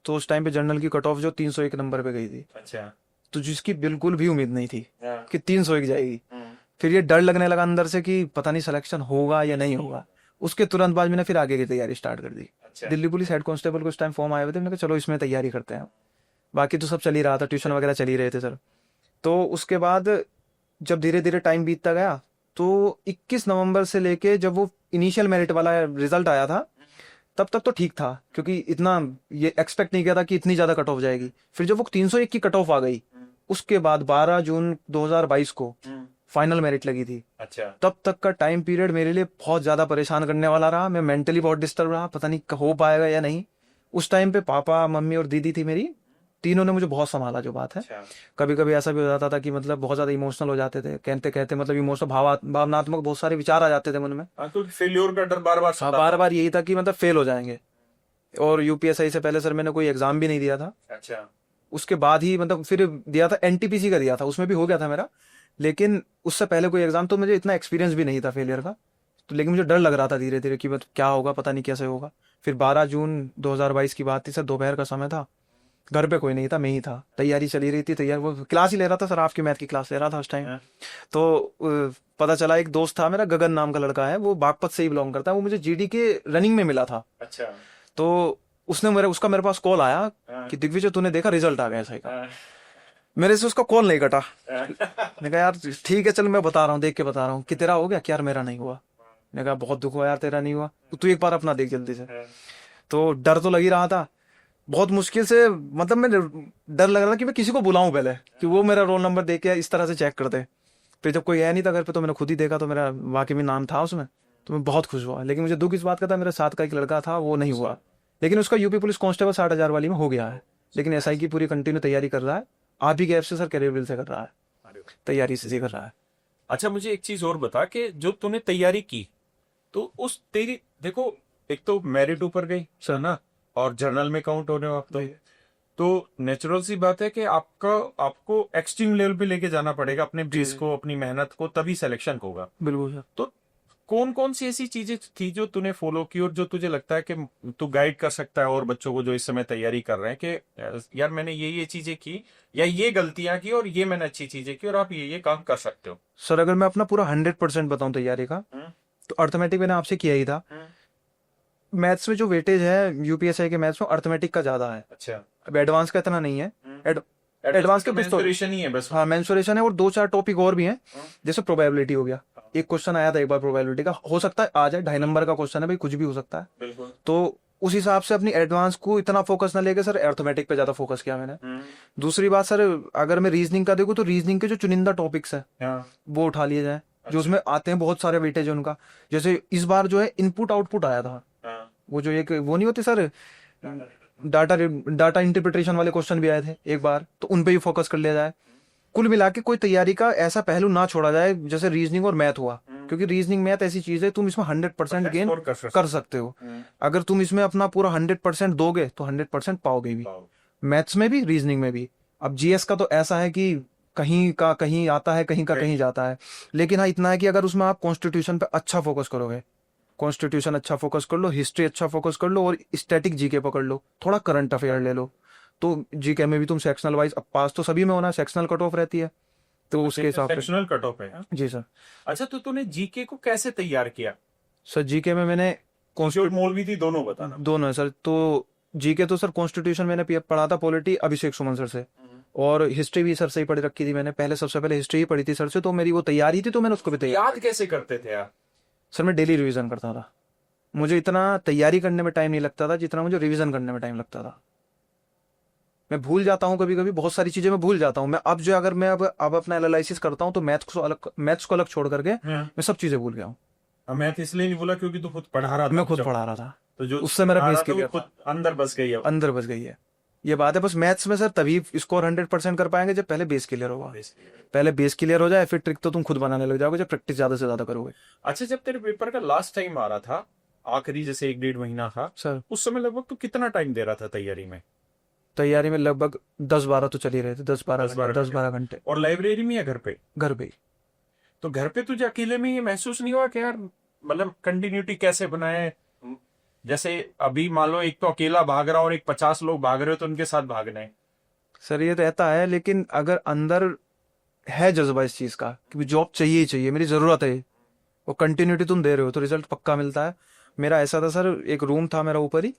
तो उस टाइम पे जनरल की कट ऑफ जो 301 नंबर पे गई थी। अच्छा। तो जिसकी बिल्कुल भी उम्मीद नहीं थी कि 301 जाएगी। फिर ये डर लगने लगा अंदर से कि पता नहीं सिलेक्शन होगा या नहीं होगा। उसके तुरंत बाद मैंने फिर आगे की तैयारी स्टार्ट कर दी। अच्छा। दिल्ली पुलिस हेड कांस्टेबल को उस टाइम फॉर्म आए हुए थे, मैंने कहा चलो इसमें तैयारी करते हैं। बाकी तो सब चल ही रहा था, ट्यूशन वगैरह चल ही रहे थे सर। तो उसके बाद जब धीरे धीरे टाइम बीतता गया तो 21 नवंबर से लेके जब वो इनिशियल मेरिट वाला रिजल्ट आया था तब तक तो ठीक था, क्योंकि इतना ये एक्सपेक्ट नहीं किया था कि इतनी ज्यादा कट ऑफ जाएगी। फिर जब वो 301 की कट ऑफ आ गई उसके बाद 12 जून 2022 को फाइनल मेरिट लगी थी। अच्छा। तब तक का टाइम पीरियड मेरे लिए बहुत ज्यादा परेशान करने वाला रहा। मैं मेंटली बहुत डिस्टर्ब रहा, पता नहीं हो पाएगा या नहीं। उस टाइम पे पापा मम्मी और दीदी थी मेरी, तीनों ने मुझे बहुत संभाला जो बात है। अच्छा। कभी कभी ऐसा भी हो जाता था कि मतलब बहुत ज्यादा इमोशनल हो जाते थे, कहते कहते मतलब इमोशनल भावनात्मक बहुत सारे विचार आ जाते थे मन में। तो फेल्योर का डर बार बार हाँ, बार बार यही था कि मतलब फेल हो जाएंगे। और यूपीएसआई से पहले सर मैंने कोई एग्जाम भी नहीं दिया था। अच्छा। उसके बाद ही मतलब फिर दिया था, एनटीपीसी का दिया था, उसमें भी हो गया था मेरा। लेकिन उससे पहले कोई एग्जाम तो मुझे इतना एक्सपीरियंस भी नहीं था फेलियर का। तो लेकिन मुझे डर लग रहा था धीरे धीरे कि मतलब क्या होगा, पता नहीं कैसे होगा। फिर 12 जून 2022 की बात थी सर, दोपहर का समय था, घर पे कोई नहीं था, मैं ही था। तैयारी चली रही थी, तैयार वो क्लास ही ले रहा था सर, आपकी मैथ की क्लास ले रहा था उस टाइम। तो पता चला एक दोस्त था मेरा, गगन नाम का लड़का है, वो बागपत से ही बिलोंग करता है, वो मुझे जीडी के रनिंग में मिला था। अच्छा। तो उसने मेरे पास कॉल आया कि दिग्विजय तूने देखा रिजल्ट आ गया ऐसा का। मेरे से उसका कॉल नहीं कटा। मैंने कहा यार ठीक है चल मैं बता रहा हूँ, देख के बता रहा हूँ कि तेरा हो गया क्या, यार मेरा नहीं हुआ। मैंने कहा बहुत दुख हुआ यार तेरा नहीं हुआ, तू एक बार अपना देख जल्दी से। तो डर तो लग ही रहा था, बहुत मुश्किल से मतलब मैं डर लग रहा था कि मैं किसी को बुलाऊं पहले कि वो मेरा रोल नंबर देख के इस तरह से चेक कर दे। फिर जब कोई है नहीं था घर पे तो मैंने खुद ही देखा तो मेरा वाकई में नाम था उसमें, तो मैं बहुत खुश हुआ। लेकिन मुझे दुख इस बात का था, मेरे साथ का एक लड़का था वो नहीं हुआ, लेकिन उसका यूपी पुलिस कांस्टेबल 60,000 वाली में हो गया है। लेकिन एसआई की पूरी कंटिन्यू तैयारी कर रहा है, आप ही के ऐप से सर करियर बिल से कर रहा है, तैयारी से कर रहा है। अच्छा, मुझे एक चीज और बता कि जो तूने तैयारी की तो उस तेरी देखो, एक तो मेरिट ऊपर गई सर ना, और जर्नल में काउंट होने हो आप तो नेचुरल सी बात है कि आपको एक्सट्रीम लेवल पे लेके जाना पड़ेगा अपने बेस को, अपनी मेहनत को, तभी सिलेक्शन होगा। बिल्कुल सर। तो कौन कौन सी ऐसी चीजें थी जो तूने फॉलो की और जो तुझे लगता है कि तू गाइड कर सकता है और बच्चों को जो इस समय तैयारी कर रहे हैं कि यार मैंने ये चीजें की या ये गलतियां की और ये मैंने अच्छी चीजें की और आप ये काम कर सकते हो? सर अगर मैं अपना पूरा 100% बताऊं तैयारी का, तो अर्थमेटिक मैंने आपसे किया ही था। मैथ्स में जो वेटेज है यूपीएसआई के मैथ्स में अर्थमेटिक का ज्यादा है। अच्छा। अब एडवांस का इतना नहीं है, एडवांस के मेंसुरेशन ही है बस। हाँ मेंसुरेशन है, और 2-4 टॉपिक और भी हैं, जैसे प्रोबेबिलिटी हो गया। एक क्वेश्चन आया था एक बार प्रोबेबिलिटी का, हो सकता है आ जाए, 2.5 नंबर का क्वेश्चन है भाई, कुछ भी हो सकता है। बिल्कुल। तो उस हिसाब से अपनी एडवांस को इतना फोकस न लेके सर अर्थमेटिक पे ज्यादा फोकस किया मैंने। दूसरी बात सर, अगर मैं रीजनिंग का देखूं तो रीजनिंग के जो चुनिंदा टॉपिक्स है वो उठा लिए जाए, जो उसमें आते हैं, बहुत सारे वेटेज है उनका। जैसे इस बार जो है इनपुट आउटपुट आया था, वो जो एक वो नहीं होते सर, डाटा इंटरप्रिटेशन वाले क्वेश्चन भी आए थे एक बार, तो उन पे भी फोकस कर लिया जाए। कुल मिला के कोई तैयारी का ऐसा पहलू ना छोड़ा जाए जैसे रीजनिंग और मैथ हुआ, क्योंकि रीजनिंग मैथ ऐसी चीज है तुम इसमें 100% गेन कर सकते हो। अगर तुम इसमें अपना पूरा 100% दोगे तो 100% पाओगे भी, मैथ्स में भी रीजनिंग में भी। अब जीएस का तो ऐसा है कि कहीं का कहीं आता है, कहीं का कहीं जाता है। लेकिन हाँ इतना है कि अगर उसमें आप कॉन्स्टिट्यूशन पे अच्छा फोकस करोगे, कॉन्स्टिट्यूशन अच्छा फोकस कर लो, हिस्ट्री अच्छा फोकस कर लो और स्टैटिक जीके पकड़ लो, थोड़ा करंट अफेयर ले लो। तो जीके में भी तुम सेक्शनल वाइज, अब पास तो सभी में होना, सेक्शनल कट ऑफ रहती है, तो उसके हिसाब से। सेक्शनल कट ऑफ है, हाँ? जी सर। अच्छा, तो तूने जीके को कैसे तैयार किया? सर जीके में मैंने और मौलवी थी, दोनों बताना। दोनों है सर। तो जीके तो सर कॉन्स्टिट्यूशन मैंने पढ़ा था पॉलिटी अभिषेक सुमन सर से, और हिस्ट्री भी सर से ही पढ़ी रखी थी मैंने, पहले सबसे पहले हिस्ट्री ही पढ़ी थी सर से, तो मेरी वो तैयारी थी, तो मैंने उसको भी तैयार। याद कैसे करते थे यार? सर मैं डेली रिवीजन करता था, मुझे इतना तैयारी करने में टाइम नहीं लगता था जितना मुझे रिवीजन करने में टाइम लगता था। मैं भूल जाता हूँ कभी कभी, बहुत सारी चीजें मैं भूल जाता हूँ। मैं अब जो, अगर मैं अब अपना एनालिसिस करता हूँ तो मैथ्स को अलग छोड़ करके मैं सब चीजें भूल गया हूँ। मैथ इसलिए नहीं बोला क्योंकि तू खुद पढ़ा रहा था। मैं खुद पढ़ा रहा था, तो जो उससे मेरा बेस खुद क्लियर अंदर बस गई है। अंदर बस गई है। ये बात है, बस मैथ्स में सर तभी स्कोर 100% कर पाएंगे जब पहले बेस क्लियर होगा। पहले बेस क्लियर हो जाए, फिर ट्रिक तो तुम खुद बनाने लग जाओगे जब प्रैक्टिस ज्यादा से ज्यादा करोगे। अच्छा, जब तेरे पेपर का लास्ट टाइम आ रहा था, आखिरी जैसे 1-1.5 महीना था सर उस समय, लगभग तू कितना टाइम दे रहा था तैयारी में? तैयारी में लगभग 10-12 तो चल ही रहे थे, 10-12 घंटे। और लाइब्रेरी में या घर पे? घर पे ही। तो घर पे तुझे अकेले में ये महसूस नहीं हुआ कि यार, मतलब कंटिन्यूटी कैसे बनाए? जैसे अभी मान लो एक तो अकेला भाग रहा और एक 50 लोग भाग रहे हो, तो उनके साथ भागना है। सर ये रहता है, लेकिन अगर अंदर है जज्बा इस चीज का कि जॉब चाहिए ही चाहिए, मेरी जरूरत है, और कंटिन्यूटी तुम दे रहे हो तो रिजल्ट पक्का मिलता है। मेरा ऐसा था सर, एक रूम था मेरा ऊपर ही,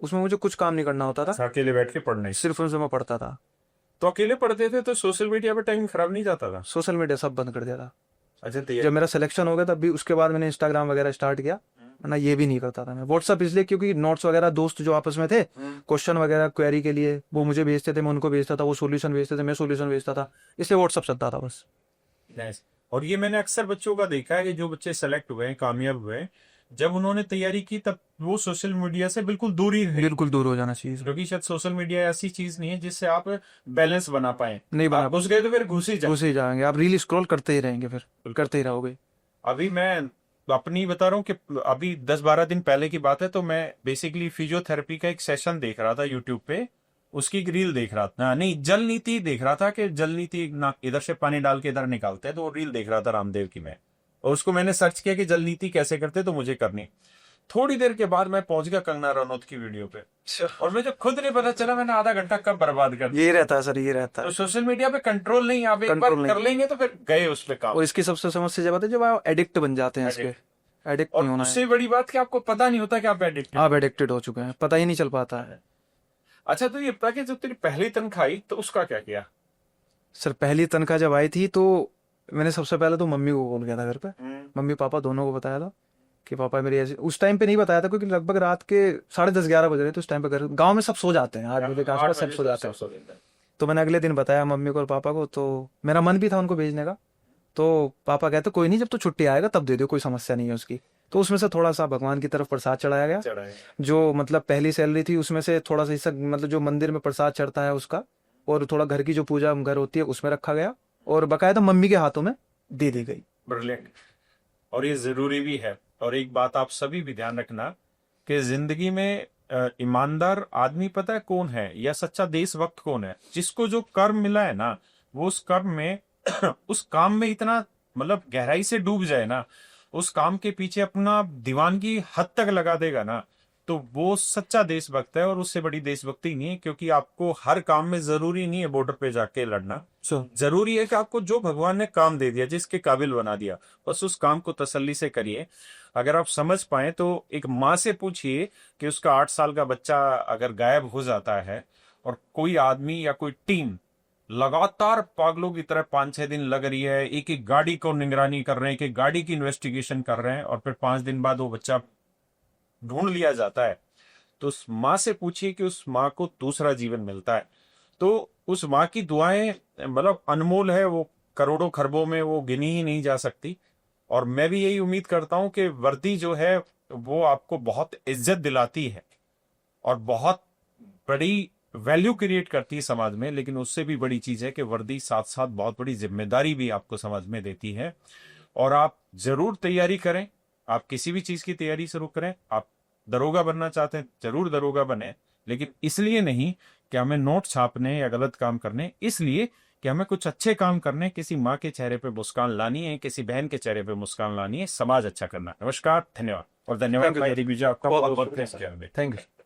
उसमें मुझे कुछ काम नहीं करना होता था, अकेले बैठ के पढ़ना है। सिर्फ उनसे मैं पढ़ता था। तो अकेले पढ़ते थे तो सोशल मीडिया पे टाइम खराब नहीं जाता था? सोशल मीडिया सब बंद कर दिया था। अच्छा, जब मेरा सिलेक्शन हो गया तब भी, उसके बाद मैंने इंस्टाग्राम वगैरह स्टार्ट किया, वरना ये भी नहीं करता था मैं। व्हाट्सअप इसलिए क्योंकि नोट्स वगैरह दोस्त जो आपस में थे, क्वेश्चन वगैरह क्वेरी के लिए वो मुझे भेजते थे, मैं उनको भेजता था, वो सॉल्यूशन भेजते थे, मैं सॉल्यूशन भेजता था, इसलिए व्हाट्सअप चलता था बस। Nice. और ये मैंने अक्सर बच्चों का देखा है कि जो बच्चे सेलेक्ट हुए हैं, कामयाब हुए हैं, जब उन्होंने तैयारी की तब वो सोशल मीडिया से बिल्कुल दूर ही रहे। बिल्कुल दूर हो जाना चाहिए सर। क्योंकि शायद सोशल मीडिया ऐसी चीज नहीं है जिससे आप बैलेंस बना पाए। नहीं बना आप घुस गए तो फिर घुस ही जाए। घुस ही जाएंगे, आप रील स्क्रॉल करते ही रहेंगे, फिर करते ही रहोगे। अभी मैं अपनी बता रहा हूँ कि अभी 10-12 दिन पहले की बात है, तो मैं बेसिकली फिजियोथेरेपी का एक सेशन देख रहा था यूट्यूब पे। उसकी एक रील देख रहा था, नहीं जल नीति देख रहा था, कि जल नीति ना इधर से पानी डाल के इधर निकालते हैं, तो वो रील देख रहा था रामदेव की मैं। और उसको मैंने सर्च किया कि जल नीति कैसे करते, तो मुझे करनी। थोड़ी देर के बाद मैं पहुंच गया कंगना रनौत की वीडियो पे, और मुझे खुद नहीं पता चला मैंने आधा घंटा कब बर्बाद कर दिया। ये रहता है सर, ये रहता तो है। सोशल मीडिया पे कंट्रोल नहीं, आप एक बार कंट्रोल नहीं कर लेंगे तो फिर गए उस पे काम। और इसकी सबसे समस्या जब आती है जब आप एडिक्ट बन जाते हैं इसके। एडिक्ट और नहीं होना है, उससे बड़ी बात कि आपको पता नहीं होता कि आप एडिक्टेड। आप एडिक्टेड हो चुके हैं, पता ही नहीं चल पाता है। अच्छा, तो ये बता कि जब तेरी पहली तनख्वाह आई तो उसका क्या किया? सर पहली तनख्वाह जब आई थी तो मैंने सबसे पहले तो मम्मी को कॉल किया था घर पे, मम्मी पापा दोनों को बताया था कि पापा मेरी ऐसी। उस टाइम पे नहीं बताया था क्योंकि लगभग रात के 10:30-11 बज रहे थे उस टाइम पे, घर गाँव में सब सो जाते हैं, 8 बजे के आसपास सब सो जाते हैं। तो मैंने अगले दिन बताया मम्मी को और पापा को, तो मेरा मन भी था उनको भेजने का। तो पापा कहते कोई नहीं, जब तो छुट्टी आएगा तब दे दो, कोई समस्या नहीं है उसकी। तो उसमें से थोड़ा सा भगवान की तरफ प्रसाद चढ़ाया गया, जो मतलब पहली सैलरी थी उसमें से थोड़ा सा हिस्सा, मतलब जो मंदिर में प्रसाद चढ़ता है उसका, और थोड़ा घर की जो पूजा घर होती है उसमें रखा गया, और बकायदा मम्मी के हाथों में दे दी गई। ब्रिलियंट। और ये जरूरी भी है। और एक बात आप सभी भी ध्यान रखना कि जिंदगी में ईमानदार आदमी पता है कौन है, या सच्चा देशभक्त कौन है? जिसको जो कर्म मिला है ना, वो उस कर्म में उस काम में इतना मतलब गहराई से डूब जाए ना, उस काम के पीछे अपना दीवानगी हद तक लगा देगा ना, तो वो सच्चा देशभक्त है। और उससे बड़ी देशभक्ति नहीं है, क्योंकि आपको हर काम में जरूरी नहीं है बॉर्डर पे जाके लड़ना। जरूरी है कि आपको जो भगवान ने काम दे दिया, जिसके काबिल बना दिया, बस उस काम को तसल्ली से करिए। अगर आप समझ पाए तो एक माँ से पूछिए कि उसका 8 साल का बच्चा अगर गायब हो जाता है, और कोई आदमी या कोई टीम लगातार पागलों की तरह 5-6 दिन लग रही है, एक एक गाड़ी को निगरानी कर रहे हैं, एक एक गाड़ी की इन्वेस्टिगेशन कर रहे हैं, और फिर 5 दिन बाद वो बच्चा ढूंढ लिया जाता है, तो उस माँ से पूछिए कि उस माँ को दूसरा जीवन मिलता है। तो उस माँ की दुआएं मतलब अनमोल है, वो करोड़ों खरबों में वो गिनी ही नहीं जा सकती। और मैं भी यही उम्मीद करता हूं कि वर्दी जो है वो आपको बहुत इज्जत दिलाती है और बहुत बड़ी वैल्यू क्रिएट करती है समाज में, लेकिन उससे भी बड़ी चीज है कि वर्दी साथ साथ बहुत बड़ी जिम्मेदारी भी आपको समाज में देती है। और आप जरूर तैयारी करें, आप किसी भी चीज की तैयारी शुरू करें। आप दरोगा बनना चाहते हैं, जरूर दरोगा बने, लेकिन इसलिए नहीं कि हमें नोट छापने या गलत काम करने, इसलिए कि हमें कुछ अच्छे काम करने हैं, किसी माँ के चेहरे पे मुस्कान लानी है, किसी बहन के चेहरे पे मुस्कान लानी है, समाज अच्छा करना है। नमस्कार, धन्यवाद। और धन्यवाद Thank you, भाई sir. दिग्विजय, आपका बहुत बहुत बहुत बहुत थैंक्स। Thank you.